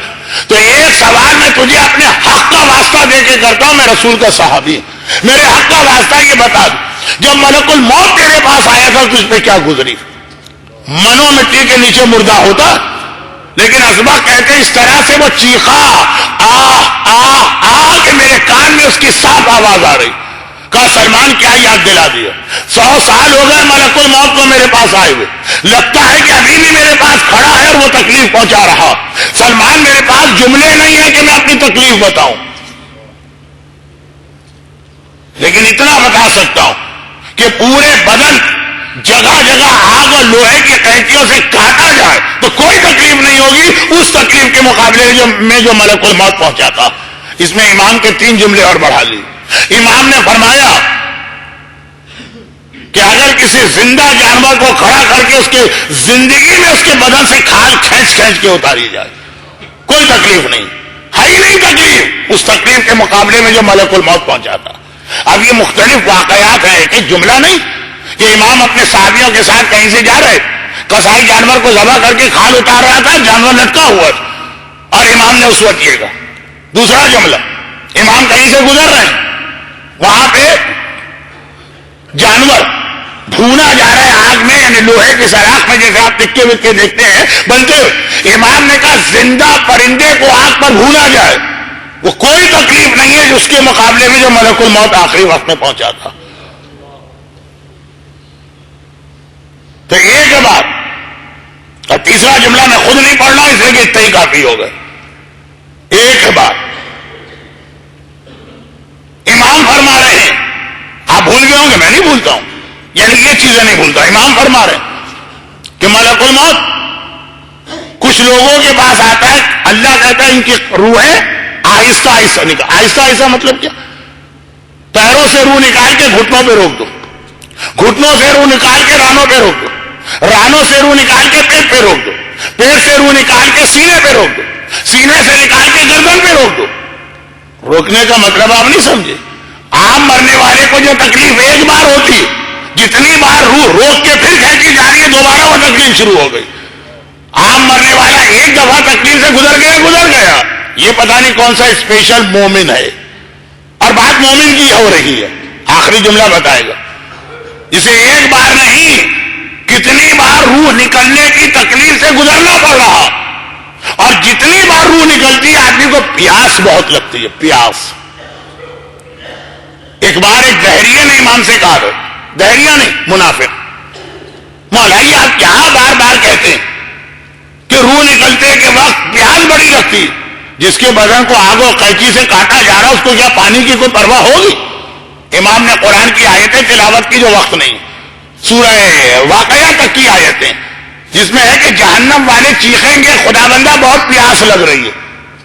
Speaker 1: تو ایک سوال میں تجھے اپنے حق کا واسطہ دے کے کرتا ہوں، میں رسول کا صحابی ہوں. میرے حق کا واسطہ یہ بتا دو، جب ملک الموت تیرے پاس آیا تھا تو اس پہ کیا گزری؟ منو مٹی کے نیچے مردہ ہوتا. لیکن ازبق کہتے اس طرح سے وہ چیخا کہ میرے کان میں اس کی صاف آواز آ رہی. کہا سلمان کیا یاد دلا دیا؟ 100 سال ہو گئے ملک الموت کو میرے پاس آئے ہوئے، لگتا ہے کہ ابھی بھی میرے پاس کھڑا ہے اور وہ تکلیف پہنچا رہا. سلمان میرے پاس جملے نہیں ہیں کہ میں اپنی تکلیف بتاؤں، لیکن اتنا بتا سکتا ہوں کہ پورے بدن جگہ جگہ آگ اور لوہے کی قینچیوں سے کاٹا جائے تو کوئی تکلیف نہیں ہوگی اس تکلیف کے مقابلے میں جو ملک الموت پہنچا تھا. اس میں امام کے 3 جملے اور بڑھا لی. امام نے فرمایا کہ اگر کسی زندہ جانور کو کھڑا کر کے اس کے زندگی میں اس کے بدن سے کھال کھینچ کھینچ کے اتاری جائے کوئی تکلیف نہیں, ہے ہی نہیں تکلیف اس تکلیف کے مقابلے میں جو ملک الموت پہنچا تھا. اب یہ مختلف واقعات ہیں, ایک جملہ نہیں کہ امام اپنے صحابیوں کے ساتھ کہیں سے جا رہے, قصائی جانور کو ذبح کر کے کھال اتار رہا تھا, جانور لٹکا ہوا تھا اور امام نے اس وقت کیے گا. دوسرا جملہ, امام کہیں سے گزر رہے ہیں, وہاں پہ جانور بھونا جا رہا ہے آگ میں, یعنی لوہے کی سراخ میں جیسے آپ ٹکے وکے دیکھتے ہیں بنتے ہوئے. امام نے کہا زندہ پرندے کو آگ پر بھونا جائے وہ کوئی تکلیف نہیں ہے اس کے مقابلے میں جو ملک الموت آخری وقت میں پہنچا تھا. تو ایک بات, اور تیسرا جملہ میں خود نہیں پڑھنا اس لیے کہ اتنا ہی کافی ہو گئے. ایک بات امام فرما رہے ہیں, آپ بھول گئے ہوں گے, میں نہیں بھولتا ہوں, یعنی یہ چیزیں نہیں بھولتا. امام فرما رہے ہیں کہ ملک الموت کچھ لوگوں کے پاس آتا ہے, اللہ کہتا ہے ان کی روحیں آہستہ آہستہ نکال. آہستہ آہستہ مطلب کیا؟ پیروں سے روح نکال کے گھٹنوں پہ روک دو, گھٹنوں سے روح نکال کے رانوں پہ روک دو, رانوں سے روح نکال کے پیٹ پہ روک دو, پیٹ سے روح نکال کے سینے پہ روک دو, سینے سے نکال کے گردن پہ روک دو. روکنے کا مطلب آپ نہیں سمجھے. عام مرنے والے کو جو تکلیف ایک بار ہوتی, جتنی بار روح روک کے پھر کھینچی جا رہی ہے دوبارہ وہ تکلیف شروع ہو گئی. عام مرنے والا ایک دفعہ تکلیف سے گزر گیا. یہ پتہ نہیں کون سا اسپیشل مومن ہے, اور بات مومن کی ہو رہی ہے. آخری جملہ بتائے گا, اسے ایک بار نہیں کتنی بار روح نکلنے کی تکلیف سے گزرنا پڑ رہا, اور جتنی بار روح نکلتی ہے آدمی کو پیاس بہت لگتی ہے. پیاس. ایک بار ایک دہریے نے امام سے کہا, دہریہ نہیں منافق, مولا یہ آپ کیا بار بار کہتے ہیں کہ روح نکلتے کے وقت پیاس بڑی لگتی, جس کے بدن کو آگ و قینچی سے کاٹا جا رہا اس کو کیا پانی کی کوئی پرواہ ہوگی؟ امام نے قرآن کی آیتیں تلاوت کی جو وقت نہیں, سورہ واقعہ تک کی آیتیں, جس میں ہے کہ جہنم والے چیخیں گے خدا بندہ بہت پیاس لگ رہی ہے,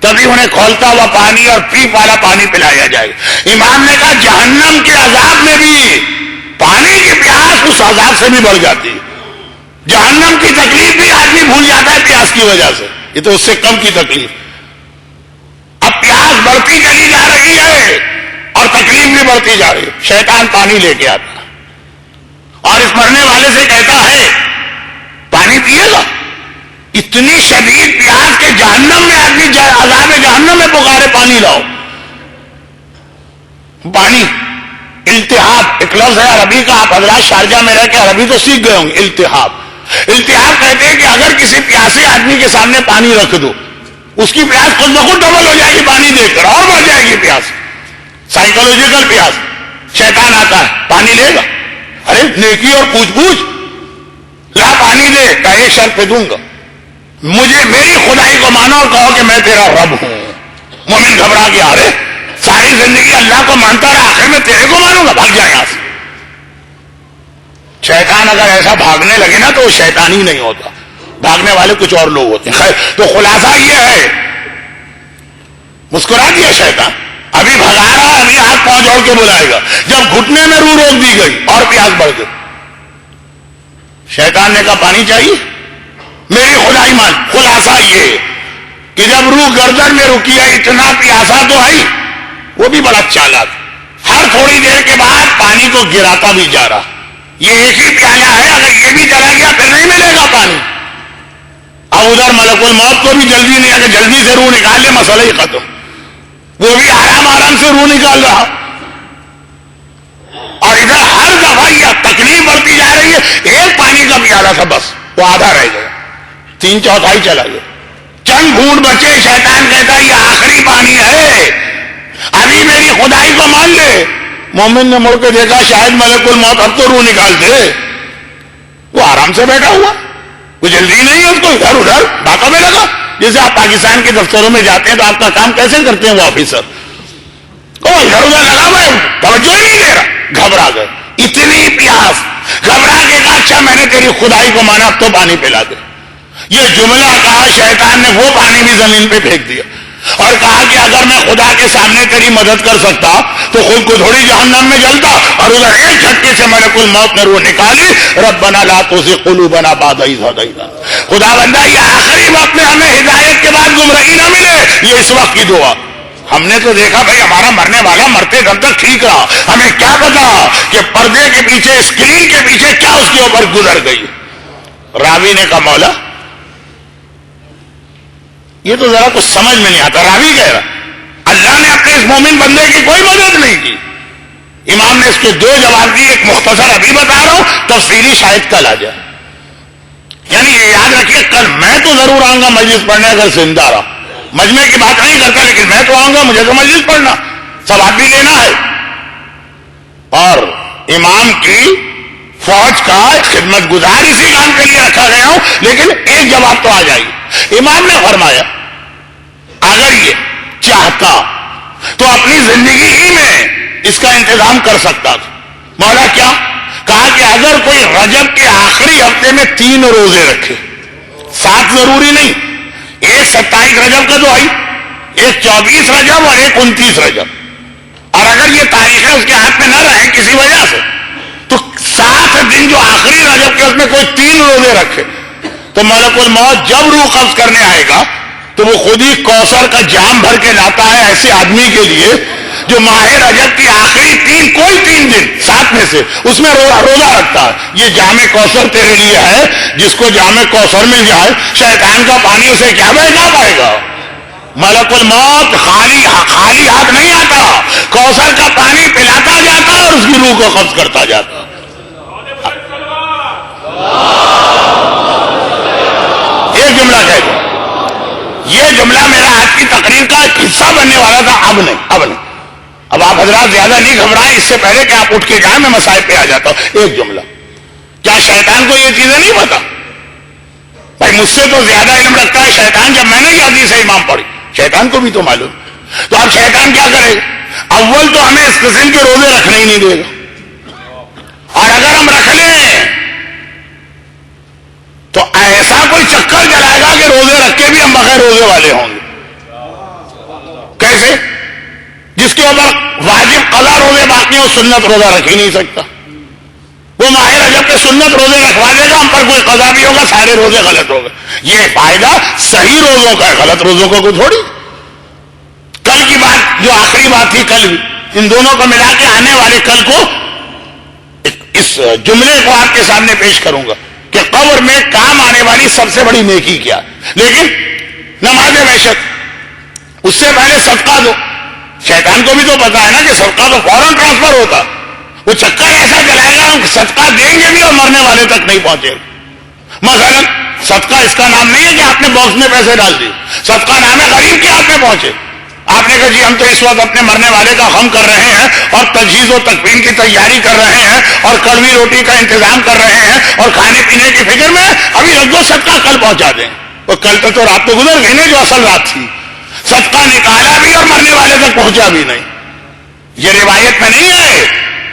Speaker 1: تبھی انہیں کھولتا ہوا پانی اور پیپ والا پانی پلایا جائے گا. امام نے کہا جہنم کے عذاب میں بھی پانی کی پیاس اس عذاب سے بھی بڑھ جاتی ہے. جہنم کی تکلیف بھی آدمی بھول جاتا ہے پیاس کی وجہ سے, یہ تو اس سے کم کی تکلیف. اب پیاس بڑھتی چلی جا رہی ہے اور تکلیف بھی بڑھتی جا رہی ہے. شیطان پانی لے کے آتا اور اس مرنے والے سے کہتا ہے پانی پیے گا. اتنی شدید پیاس کے جہنم میں آدمی عذاب جہنم میں پکارے پانی لاؤ. پانی التہاب ایک لفظ ہے عربی کا, آپ حضرات شارجہ میں رہ کے عربی تو سیکھ گئے ہوں گے. التہاب, التہاب کہتے ہیں کہ اگر کسی پیاسے آدمی کے سامنے پانی رکھ دو اس کی پیاس خود بخود ڈبل ہو جائے گی پانی دیکھ کر, اور بڑھ جائے گی پیاس. سائیکولوجیکل پیاس. شیطان آتا ہے پانی لے گا, ارے نیکی اور پوچھ پوچھ, لا پانی دے, کہ ایک شرط پہ دوں گا, مجھے میری خدائی کو مانو اور کہو کہ میں تیرا رب ہوں. مومن گھبرا کے آ رہے, ساری زندگی اللہ کو مانتا رہا, آخر میں تیرے کو مانوں گا, بھاگ جائے یہاں سے. شیطان اگر ایسا بھاگنے لگے نا تو وہ شیطان ہی نہیں ہوتا, بھاگنے والے کچھ اور لوگ ہوتے ہیں. خیر, تو خلاصہ یہ ہے, مسکرا دیا شیطان, ابھی بھگا رہا, ابھی ہاتھ پاؤں جوڑ کے بلائے گا. جب گھٹنے میں روح روک دی گئی اور پیاس بڑھ گئی, شیطان نے کہا پانی چاہیے, میری خدائی مان. خلاصہ یہ کہ جب روح گردن میں رکی ہے اتنا پیاسا تو ہے, وہ بھی بڑا چالاک, ہر تھوڑی دیر کے بعد پانی کو گراتا بھی جا رہا. یہ ایک ہی پیالہ ہے, اگر یہ بھی چلا گیا پھر نہیں ملے گا پانی. اب ادھر ملک الموت کو بھی جلدی نہیں ہے کہ جلدی سے روح نکال لے, مسئلہ ہی ختم. وہ بھی آرام آرام سے روح نکال رہا, اور ادھر ہر دفعہ یہ تکلیف بڑھتی جا رہی ہے. ایک پانی کا پیالہ تھا بس, وہ آدھا رہ گیا, 3/4 چلا گیا. چند گھونٹ بچے, شیطان کہتا یہ آخری پانی ہے, ابھی میری خدائی کو مان لے. مومن نے مڑ کے دیکھا شاید ملک الموت اب تو روح نکال دے, وہ آرام سے بیٹھا ہوا, کوئی جلدی نہیں ہے اس کو, ادھر ادھر باتوں میں لگا. جیسے آپ پاکستان کے دفتروں میں جاتے ہیں تو آپ کا کام کیسے کرتے ہیں وہ آفیسر, وہ ادھر ادھر لگا ہوا ہے, توجہ ہی نہیں دے رہا. گھبرا گئے, اتنی پیاس. گھبرا کے کہا نے تیری خدائی کو مانا اب تو پانی پلا دے. یہ جملہ کہا شیطان نے وہ پانی بھی زمین پہ پھینک دیا اور کہا کہ اگر میں خدا کے سامنے تیری مدد کر سکتا تو خود کو تھوڑی جہنم میں جلتا. اور ادھر ایک جھٹکے سے ملک الموت نے روح نکالی. ربنا لا تزغ قلوبنا بعد اذ ہدیتنا. خدا بندہ یہ آخری وقت میں ہمیں ہدایت کے بعد گمراہی نہ ملے. یہ اس وقت کی دعا. ہم نے تو دیکھا بھائی ہمارا مرنے والا مرتے دم تک ٹھیک رہا. ہمیں کیا پتا کہ پردے کے پیچھے اسکرین کے پیچھے کیا اس کے اوپر گزر گئی. راوی نے کہا مولا یہ تو ذرا کچھ سمجھ میں نہیں آتا. راوی کہہ رہا اللہ نے اپنے اس مومن بندے کی کوئی مدد نہیں کی. امام نے اس کے دو جواب دیے. ایک مختصر ابھی بتا رہا ہوں, تفصیلی شاید کل آ جائے. یعنی یہ یاد رکھیے کل میں تو ضرور آؤں گا مجلس پڑھنے اگر زندہ رہا. مجمع کی بات نہیں کرتا لیکن میں تو آؤں گا. مجھے تو مجلس پڑھنا ثواب بھی لینا ہے. اور امام کی فوج کا خدمت گزار اسی کام کے لیے رکھا گیا ہوں. لیکن ایک جواب تو آ جائے گی. امام نے فرمایا اگر یہ چاہتا تو اپنی زندگی ہی میں اس کا انتظام کر سکتا تھا. مولا کیا؟ کہا کہ اگر کوئی رجب کے آخری ہفتے میں 3 روزے رکھے, 7 ضروری نہیں, ایک 27 رجب کا تو آئی, ایک 24 رجب اور ایک 29 رجب, اور اگر یہ تاریخیں اس کے ہاتھ میں نہ رہیں کسی وجہ سے تو 7 دن جو آخری رجب کے اس میں کوئی 3 روزے رکھے تو ملک الموت جب روح قبض کرنے آئے گا تو وہ خود ہی کوثر کا جام بھر کے لاتا ہے ایسے آدمی کے لیے جو ماہ رجب کی آخری کوئی 3 دن 7 میں سے اس میں روزہ رکھتا ہے. یہ جام کوثر تیرے لیے ہے. جس کو جام کوثر مل جائے شیطان کا پانی اسے کیا بہلا پائے گا. ملک الموت خالی ہاتھ نہیں آتا, کوثر کا پانی پلاتا جاتا اور اس کی روح کو قبض کرتا جاتا. ایک جملہ کہہ دو. یہ جملہ میرا آج کی تقریر کا ایک حصہ بننے والا تھا. اب نہیں. اب آپ حضرات زیادہ نہیں گھبرائیں. اس سے پہلے کہ آپ اٹھ کے جائیں میں مسائل پہ آ جاتا ہوں. ایک جملہ. کیا شیطان کو یہ چیزیں نہیں پتا؟ بھائی مجھ سے تو زیادہ علم رکھتا ہے شیطان. جب میں نے یہ حدیث امام پڑھی شیطان کو بھی تو معلوم. تو اب شیطان کیا کرے گا؟ اول تو ہمیں اس قسم کے روزے رکھنے ہی نہیں دے گا, اور اگر ہم رکھ لیں تو ایسا کوئی چکر چلائے گا کہ روزے رکھ کے بھی ہم بغیر روزے والے ہوں گے. کیسے؟ جس کے اوپر واجب قضا روزے باقی ہو سنت روزہ رکھ ہی نہیں سکتا. وہ ماہ رجب کے سنت روزے رکھوا دے گا, ہم پر کوئی قضا بھی ہوگا, سارے روزے غلط ہو گئے. یہ فائدہ صحیح روزوں کا ہے, غلط روزوں کا کوئی تھوڑی. کل کی بات جو آخری بات تھی کل بھی, ان دونوں کو ملا کے آنے والے کل کو اس جملے کو آپ کے سامنے پیش کروں گا کہ قبر میں کام آنے والی سب سے بڑی نیکی کیا. لیکن نماز وحشت اس سے پہلے صدقہ دو. شیطان کو بھی تو پتا ہے نا کہ صدقہ تو فوراً ٹرانسفر ہوتا. وہ چکر ایسا چلائے گا ہم صدقہ دیں گے بھی اور مرنے والے تک نہیں پہنچے. مثلا صدقہ اس کا نام نہیں ہے کہ آپ نے باکس میں پیسے ڈال دیے. صدقہ نام ہے غریب کے ہاتھ میں پہنچے. آپ نے کہا جی ہم تو اس وقت اپنے مرنے والے کا غم کر رہے ہیں اور تجہیز و تکفین کی تیاری کر رہے ہیں اور کڑوی روٹی کا انتظام کر رہے ہیں اور کھانے پینے کی فکر میں, ابھی رکھ دو صدقہ کل پہنچا دیں. اور کل تک تو رات تو گزر گئی نا جو اصل رات تھی. صدقہ نکالا بھی اور مرنے والے تک پہنچا بھی نہیں. یہ روایت میں نہیں ہے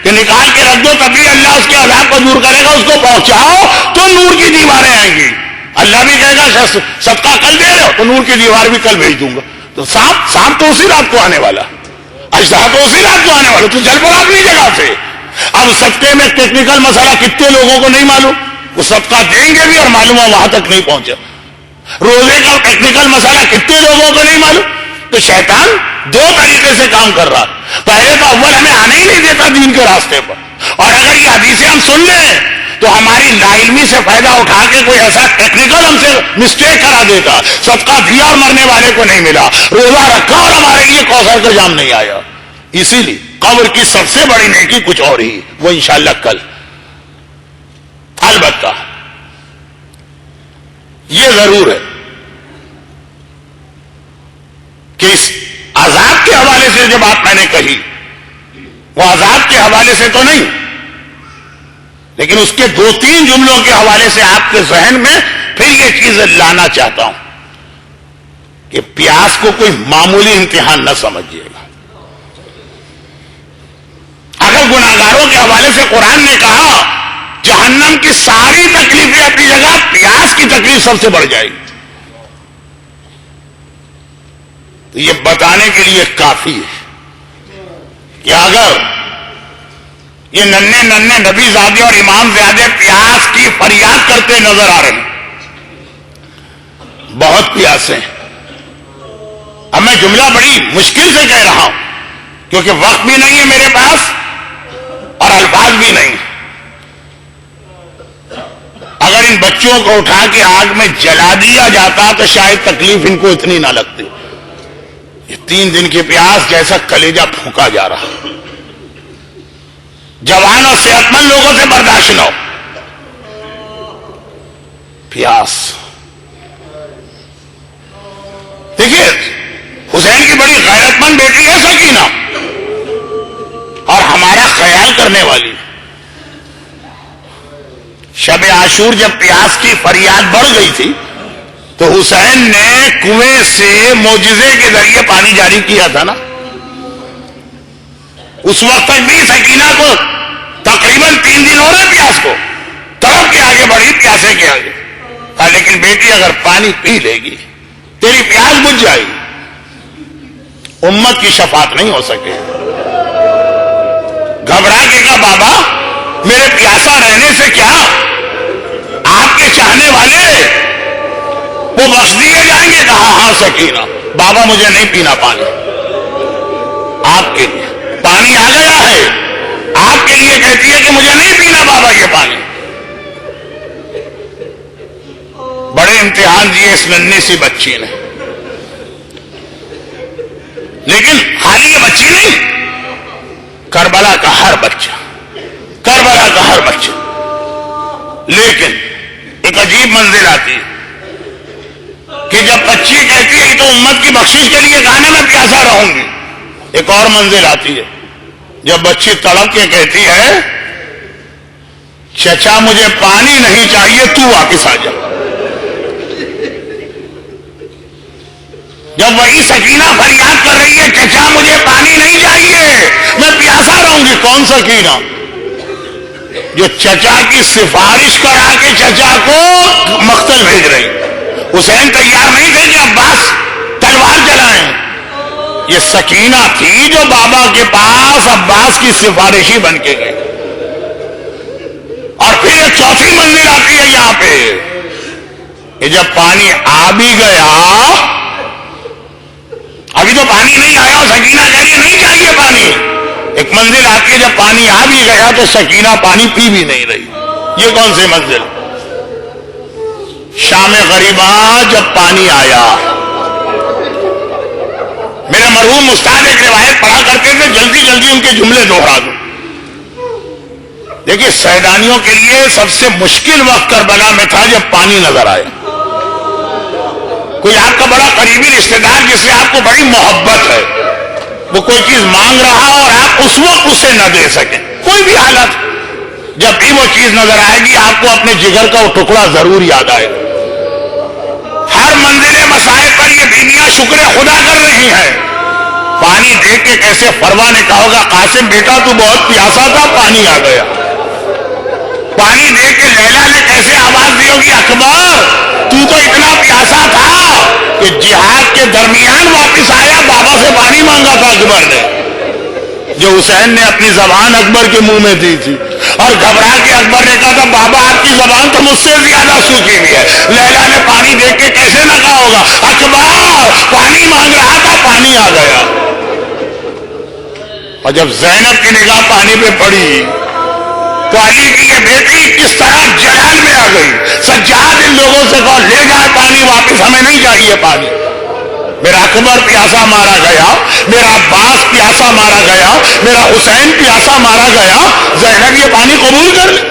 Speaker 1: کہ نکال کے رکھ دو تبھی اللہ اس کے عذاب کو دور کرے گا. اس کو پہنچاؤ تو نور کی دیواریں آئیں گی. اللہ بھی کہے گا صدقہ کل دے رہے ہو تو نور کی دیوار بھی کل بھیج دوں گا. تو سانپ تو اسی رات کو آنے والا, اجدہا تو اسی رات کو آنے والا. تو چل پڑا اپنی جگہ سے. اب صدقے میں ٹیکنیکل مسئلہ کتنے لوگوں کو نہیں معلوم, وہ صدقہ دیں گے بھی اور معلوم ہے وہاں تک نہیں پہنچا. روزے کا ٹیکنیکل مسئلہ کتنے لوگوں کو نہیں معلوم. تو شیطان 2 طریقے سے کام کر رہا. پہلے تو اول ہمیں آنے ہی نہیں دیتا دین کے راستے پر, اور اگر یہ حدیثیں ہم سن لیں تو ہماری لا علمی سے فائدہ اٹھا کے کوئی ایسا ٹیکنیکل ہم سے مسٹیک کرا دیتا. صدقہ دیا اور مرنے والے کو نہیں ملا, روزہ رکھا اور ہمارے لیے کوثر کا جام نہیں آیا. اسی لیے قبر کی سب سے بڑی نیکی کچھ اور ہی, وہ انشاءاللہ کل. البتہ یہ ضرور ہے کہ اس عذاب کے حوالے سے جو بات میں نے کہی وہ عذاب کے حوالے سے تو نہیں, لیکن اس کے 2-3 جملوں کے حوالے سے آپ کے ذہن میں پھر یہ چیز لانا چاہتا ہوں کہ پیاس کو کوئی معمولی امتحان نہ سمجھیے گا. اگر گناہگاروں کے حوالے سے قرآن نے کہا جہنم کی ساری تکلیفیں اپنی جگہ، پیاس کی تکلیف سب سے بڑھ جائے گی. تو یہ بتانے کے لیے کافی ہے کہ اگر یہ ننھے ننھے نبی زادے اور امام زادے پیاس کی فریاد کرتے نظر آ رہے ہیں، بہت پیاسے ہیں. اب میں جملہ بڑی مشکل سے کہہ رہا ہوں کیونکہ وقت بھی نہیں ہے میرے پاس اور الفاظ بھی نہیں. اگر ان بچوں کو اٹھا کے آگ میں جلا دیا جاتا تو شاید تکلیف ان کو اتنی نہ لگتی. یہ 3 دن کی پیاس جیسا کلیجہ پھونکا جا رہا، جوان اور صحت مند لوگوں سے برداشت نہ ہو. پیاس دیکھیے، حسین کی بڑی غیرت مند بیٹی ہے سکینہ، اور ہمارا خیال کرنے والی. شب عاشور جب پیاس کی فریاد بڑھ گئی تھی تو حسین نے کنویں سے معجزے کے ذریعے پانی جاری کیا تھا نا. اس وقت تک بھی سکینہ کو تقریباً 3 دن ہو رہے پیاس کو، تڑپ کے آگے بڑھی پیاسے کے آگے. لیکن بیٹی اگر پانی پی لے گی تیری پیاس بجھ جائے گی، امت کی شفاعت نہیں ہو سکے. گھبرا کے کہا بابا میرے پیاسا رہنے سے کیا، آپ کے چاہنے والے وہ بخش دیے جائیں گے. کہا ہاں سکینہ، بابا مجھے نہیں پینا پانی، آپ کے لیے پانی آ گیا ہے، آپ کے لیے کہتی ہے کہ مجھے نہیں پینا بابا یہ پانی. بڑے امتحان دیے اس ننھی سی بچی نے، لیکن خالی یہ بچی نہیں، کربلا کا ہر بچہ، کربلا کا ہر بچہ. لیکن ایک عجیب منزل آتی ہے کہ جب بچی کہتی ہے تو امت کی بخشش کے لیے کہا نا میں پیاسا رہوں گی. ایک اور منزل آتی ہے جب بچی تڑپ کے کہتی ہے چچا مجھے پانی نہیں چاہیے، تو واپس آ جا. جب وہی سکینہ فریاد کر رہی ہے چچا مجھے پانی نہیں چاہیے میں پیاسا رہوں گی. کون سکینہ؟ جو چچا کی سفارش کرا کے چچا کو مقتل بھیج رہی. حسین تیار نہیں تھے کہ عباس تلوار چلائیں. یہ سکینہ تھی جو بابا کے پاس عباس کی سفارشی بن کے گئی. اور پھر ایک چوتھی منزل آتی ہے یہاں پہ کہ جب پانی آ بھی گیا، ابھی تو پانی نہیں آیا اور سکینہ کہہ رہی ہے نہیں چاہیے پانی. ایک منزل آتی ہے جب پانی آ بھی گیا تو سکینہ پانی پی بھی نہیں رہی. یہ کون سی منزل؟ شام غریبہ جب پانی آیا. میرے مرحوم استاد ایک روایت پڑھا کرتے تھے، جلدی جلدی ان کے جملے دوہرا دوں. دیکھیے سیدانیوں کے لیے سب سے مشکل وقت کربلا میں تھا جب پانی نظر آئے. کوئی آپ کا بڑا قریبی رشتہ دار جس سے آپ کو بڑی محبت ہے، وہ کوئی چیز مانگ رہا اور آپ اس وقت اسے نہ دے سکیں، کوئی بھی حالت، جب بھی وہ چیز نظر آئے گی آپ کو اپنے جگر کا وہ ٹکڑا ضرور یاد آئے گا. ہر منزل مسائل پر یہ بیویاں شکر خدا کر رہی ہیں. پانی دیکھ کے کیسے فروا نے کہا ہوگا قاسم بیٹا تو بہت پیاسا تھا پانی آ گیا. پانی دیکھ کے لیلا نے کیسے آواز دی ہوگی اکبر تو اتنا پیاسا تھا کہ جہاد کے درمیان واپس آیا، بابا سے پانی مانگا تھا اکبر نے، جو حسین نے اپنی زبان اکبر کے منہ میں دی تھی. اور گھبرا کے اکبر نے کہا تھا بابا آپ کی زبان تو مجھ سے زیادہ سوکھی ہوئی ہے. لیلا نے پانی دیکھ کے کیسے نہ کہا ہوگا اکبر پانی مانگ رہا تھا پانی آ گیا. اور جب زینب کی نگاہ پانی پہ پڑی تو علی کی یہ بیٹی کس طرح جلال میں آ گئی. سجاد ان لوگوں سے کہو لے جائے پانی واپس، ہمیں نہیں چاہیے پانی. میرا اکبر پیاسا مارا گیا، میرا عباس پیاسا مارا گیا، میرا حسین پیاسا مارا گیا، زینب یہ پانی قبول کر لے.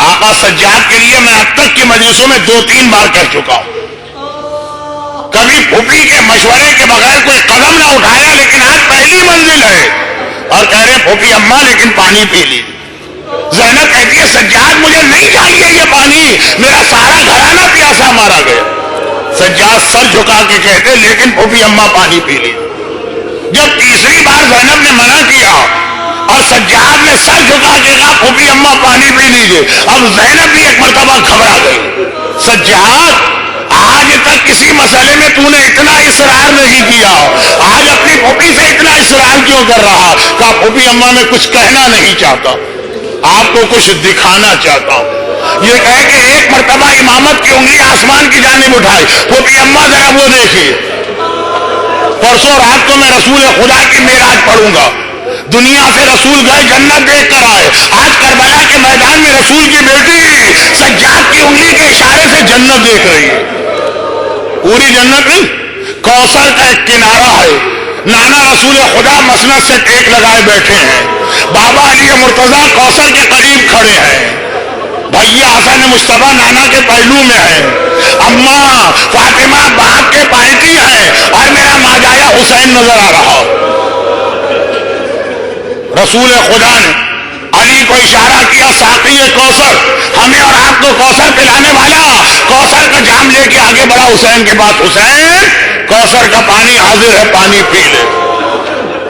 Speaker 1: آقا سجاد کے لیے میں اب تک کی مجلسوں میں 2-3 بار کہہ چکا ہوں، کبھی پھوپھی کے مشورے کے بغیر کوئی قدم نہ اٹھایا، لیکن آج پہلی منزل ہے اور کہہ رہے پھوپھی اماں لیکن پانی پی لی. زینب کہتی ہے سجاد مجھے نہیں چاہیے یہ پانی، میرا سارا گھرانہ پیاسا مارا گیا. سجاد سر جھکا کے کہتے لیکن پھوپھی اماں پانی پی لی. جب تیسری بار زینب نے منع کیا اور سجاد نے سر جھکا کے کہا پھوپھی اماں پانی پی لیجیے. اب زینب بھی ایک مرتبہ گھبرا گئی. سجاد آج تک کسی مسئلے میں تو نے اتنا اصرار نہیں کیا, آج اپنی پھوپھی سے اتنا اصرار کیوں کر رہا؟ کہا پھوپھی اماں میں کچھ کہنا نہیں چاہتا, آپ کو کچھ دکھانا چاہتا ہوں. یہ کہہ کہ ایک مرتبہ امامت کی انگلی آسمان کی جانب اٹھائی. پھوپھی اماں ذرا وہ دیکھیے, پرسوں رات کو میں رسول خدا کی معراج پڑھوں گا, دنیا سے رسول گئے جنت دیکھ کر آئے, آج کربلا کے میدان میں رسول کی بیٹی سجاد کی انگلی کے اشارے سے جنت دیکھ رہی ہے. پوری جنت نہیں, کوثر کا ایک کنارہ ہے, نانا رسول خدا مسند سے ٹیک لگائے بیٹھے ہیں, بابا علی مرتضیٰ کوثر کے قریب کھڑے ہیں, بھیا حسن مصطفیٰ نانا کے پہلو میں ہے, اماں فاطمہ باپ کے پائٹی ہے, اور میرا ماجایا حسین نظر آ رہا. رسول خدا نے علی کو اشارہ کیا, ساقی کوثر, ہمیں اور آپ کو کوثر پلانے والا, کوثر کا جام لے کے آگے بڑھا حسین کے پاس. حسین کوثر کا پانی حاضر ہے, پانی پی لے.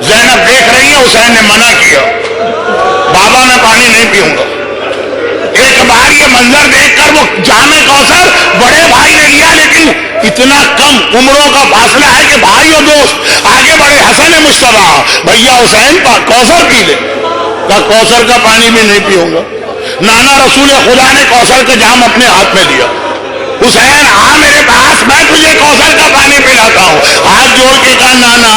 Speaker 1: زینب دیکھ رہی ہے, حسین نے منع کیا, بابا میں پانی نہیں پیوں گا. ایک بار یہ منظر دیکھ کر وہ جام کوثر بڑے بھائی نے لیا, لیکن اتنا کم عمروں کا فاصلہ ہے کہ بھائی اور دوست آگے بڑے. حسن مصطفیٰ بھیا حسین کوثر پی لے. کہا کوثر کا پانی بھی نہیں پیوں گا. نانا رسول خدا نے کوثر کا جام اپنے ہاتھ میں دیا. حسین آ میرے پاس, میں تجھے کوثر کا پانی پلاتا ہوں. ہاتھ جوڑ کے کہا نانا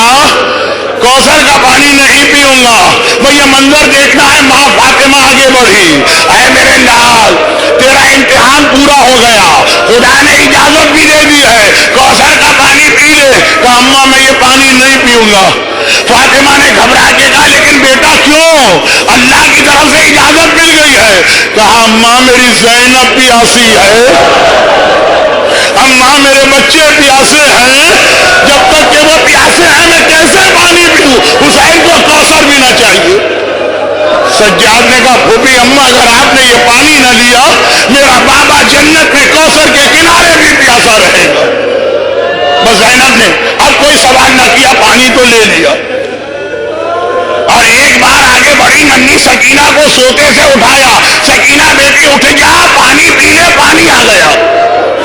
Speaker 1: کوثر کا پانی نہیں پیوں گا. بھیا منظر دیکھنا ہے. ماں فاطمہ آگے بڑھی, اے میرے لال تیرا امتحان پورا ہو گیا, خدا نے اجازت بھی دے دی ہے, کوثر کا پانی پی لے. کہا اماں میں یہ پانی نہیں پیوں گا. فاطمہ نے گھبرا کے کہا لیکن بیٹا کیوں؟ اللہ کی طرف سے اجازت مل گئی ہے. کہا اماں میری زینب پیاسی ہے, اماں میرے بچے پیاسے ہیں, جب تک کہ وہ پیاسے ہیں میں کیسے پانی پیوں؟ حسین کو کوثر بھی نہ چاہیے. سجاد نے کہا پھوپھی اماں اگر آپ نے یہ پانی نہ لیا, میرا بابا جنت میں کوثر کے کنارے بھی پیاسا رہے گا. بس زینب نے اب کوئی سوال نہ کیا, پانی تو لے لیا. اور ایک بار آگے بڑی, ننھی سکینہ کو سوتے سے اٹھایا. سکینہ بیٹی اٹھ جا, پانی پی لے. پانی آ گیا.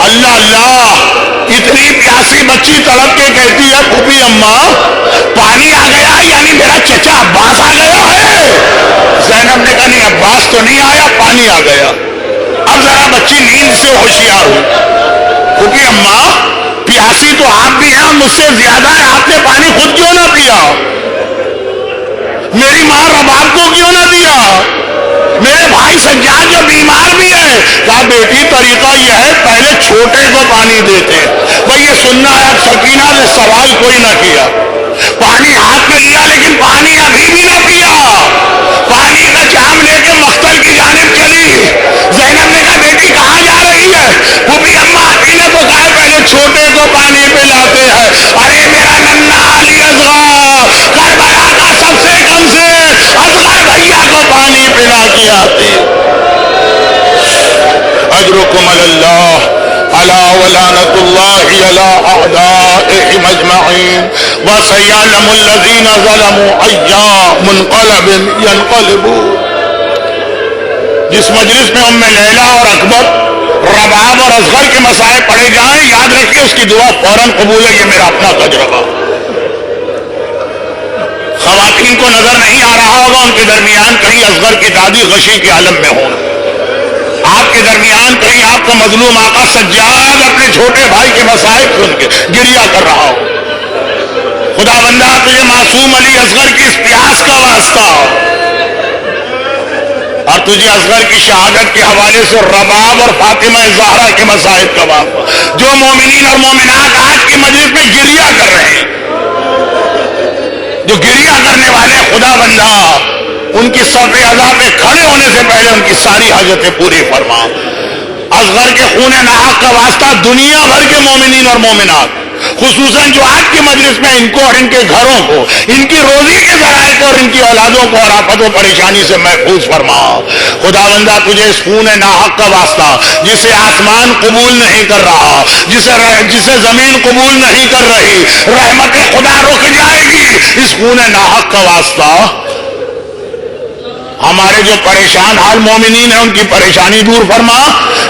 Speaker 1: اللہ اللہ, اتنی پیاسی بچی تڑپ کے کہتی ہے پھوپھی اماں پانی آ گیا, یعنی میرا چچا عباس آ گیا ہے. زینب نے کہا نہیں عباس تو نہیں آیا, پانی آ گیا. اب ذرا بچی نیند سے ہوشیار ہوئی. پھوپھی اماں پیاسی تو آپ بھی ہیں اور مجھ سے زیادہ ہے, آپ نے پانی خود کیوں نہ پیا؟ میری ماں رباب کو کیوں نہ دیا؟ میرے بھائی سجاد جو بیمار بھی ہے. کہا بیٹی طریقہ یہ ہے, پہلے چھوٹے کو پانی دیتے. بھائی یہ سننا ہے. سکینہ نے سوال کوئی نہ کیا, پانی ہاتھ میں لیا, لیکن پانی ابھی بھی نہ پیا. پانی کا جام لے کے مختل کی جانب چلی. زینب نے کہا بیٹی کہاں جا رہی ہے؟ پھوپھی اماں علی نے تو کہا پہلے چھوٹے کو پانی پلاتے ہیں. ارے میرا ننھا علی اصغر, کربلا کا سب سے کم سے اصغر بھیا کو پانی پلا کے آتے. اجرکم اللہ الا ولعنۃ اللہ علی اعدائہم اجمعین وسیعلم الذین ظلموا ای منقلب ینقلبون. جس مجلس میں ام لیلہ اور اکبر, رباب اور اصغر کے مسائل پڑھے جائیں, یاد رکھیے اس کی دعا فوراً قبول ہے. یہ میرا اپنا تجربہ. خواتین کو نظر نہیں آ رہا ہوگا ان کے درمیان کہیں اصغر کی دادی غشی کے عالم میں ہوں, آپ کے درمیان کہیں آپ کا مظلوم آقا سجاد اپنے چھوٹے بھائی کے مسائل سن کے گریہ کر رہا ہو. خدا بندہ تجھے معصوم علی اصغر کی اس پیاس کا واسطہ, اور تجھے اصغر کی شہادت کے حوالے سے رباب اور فاطمہ زہرا کے مسائل کا واسطہ. جو مومنین اور مومنات آج کی مجلس میں گریہ کر رہے ہیں, جو گریہ کرنے والے خدا بندہ ان کی صف اعضاء پہ کھڑے ہونے سے پہلے ان کی ساری حاجتیں پوری فرما. اصغر کے خون ناحق کا واسطہ دنیا بھر کے مومنین اور مومنات, خصوصاً جو آج کی مجلس میں ان کو اور ان کے گھروں کو, ان کی روزی کے ذرائع کو اور ان کی اولادوں کو اور آفت و پریشانی سے محفوظ فرما. خدا بندہ تجھے اس خون ناحق کا واسطہ, جسے آسمان قبول نہیں کر رہا, جسے زمین قبول نہیں کر رہی, رحمت خدا رک جائے گی, اس خون ناحق کا واسطہ ہمارے جو پریشان حال مومنین ہیں ان کی پریشانی دور فرما،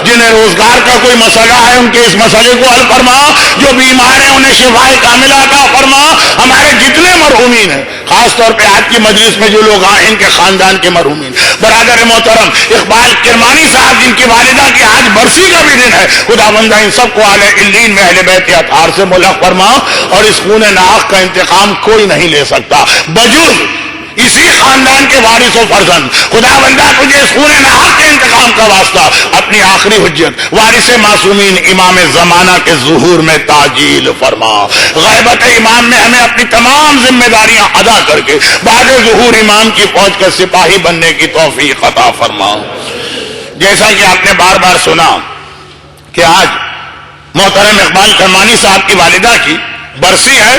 Speaker 1: جنہیں روزگار کا کوئی مسئلہ ہے ان کے اس مسئلے کو حل فرما، جو بیمار ہیں انہیں شفائے کاملہ عطا فرما، ہمارے جتنے مرحومین ہیں خاص طور پہ آج کی مجلس میں جو لوگ آئے ان کے خاندان کے مرحومین، برادر محترم اقبال کرمانی صاحب جن کی والدہ کی آج برسی کا بھی دن ہے، خدا بندہ ان سب کو اعلی علیین میں اہل بیت اطہار سے ملحق فرما، اور اس خون ناحق کا انتقام کوئی نہیں لے سکتا بجز اسی خاندان کے وارث و فرزند، خدا بندہ تجھے اس خون ناحق کے انتقام کا واسطہ اپنی آخری حجت وارث معصومین امام زمانہ کے ظہور میں تعجیل فرما، غیبت امام میں ہمیں اپنی تمام ذمہ داریاں ادا کر کے بعد ظہور امام کی فوج کا سپاہی بننے کی توفیق عطا فرما۔ جیسا کہ آپ نے بار بار سنا کہ آج محترم اقبال کرمانی صاحب کی والدہ کی برسی ہے،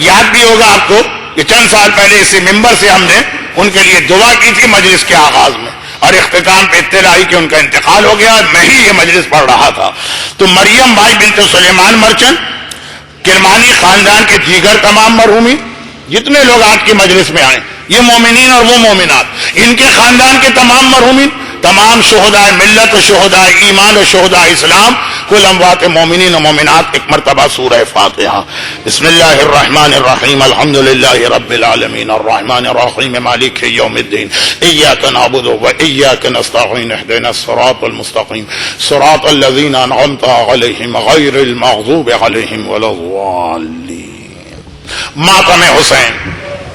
Speaker 1: یاد بھی ہوگا آپ کو کہ چند سال پہلے اسی ممبر سے ہم نے ان کے لیے دعا کی تھی مجلس کے آغاز میں، اور اختتام پہ اطلاع آئی کہ ان کا انتقال ہو گیا، میں ہی یہ مجلس پڑھ رہا تھا۔ تو مریم بھائی بنت سلیمان مرچن کرمانی خاندان کے دیگر تمام مرحومین جتنے لوگ آج کی مجلس میں آئے، یہ مومنین اور وہ مومنات، ان کے خاندان کے تمام مرحومین، تمام شہدائے ملت و شہدائے ایمان و شہدائے اسلام، کل اموات مومنین و مومنات، ایک مرتبہ سورہ فاتحہ۔ بسم اللہ الرحمن الرحیم، الحمدللہ رب العالمین، الرحمن الرحیم، مالک یوم الدین، ایاک نعبد و ایاک نستعین، اہدنا الصراط المستقیم، صراط الذین انعمت علیہم غیر المغضوب علیہم ولا الضالین۔ ماتم حسین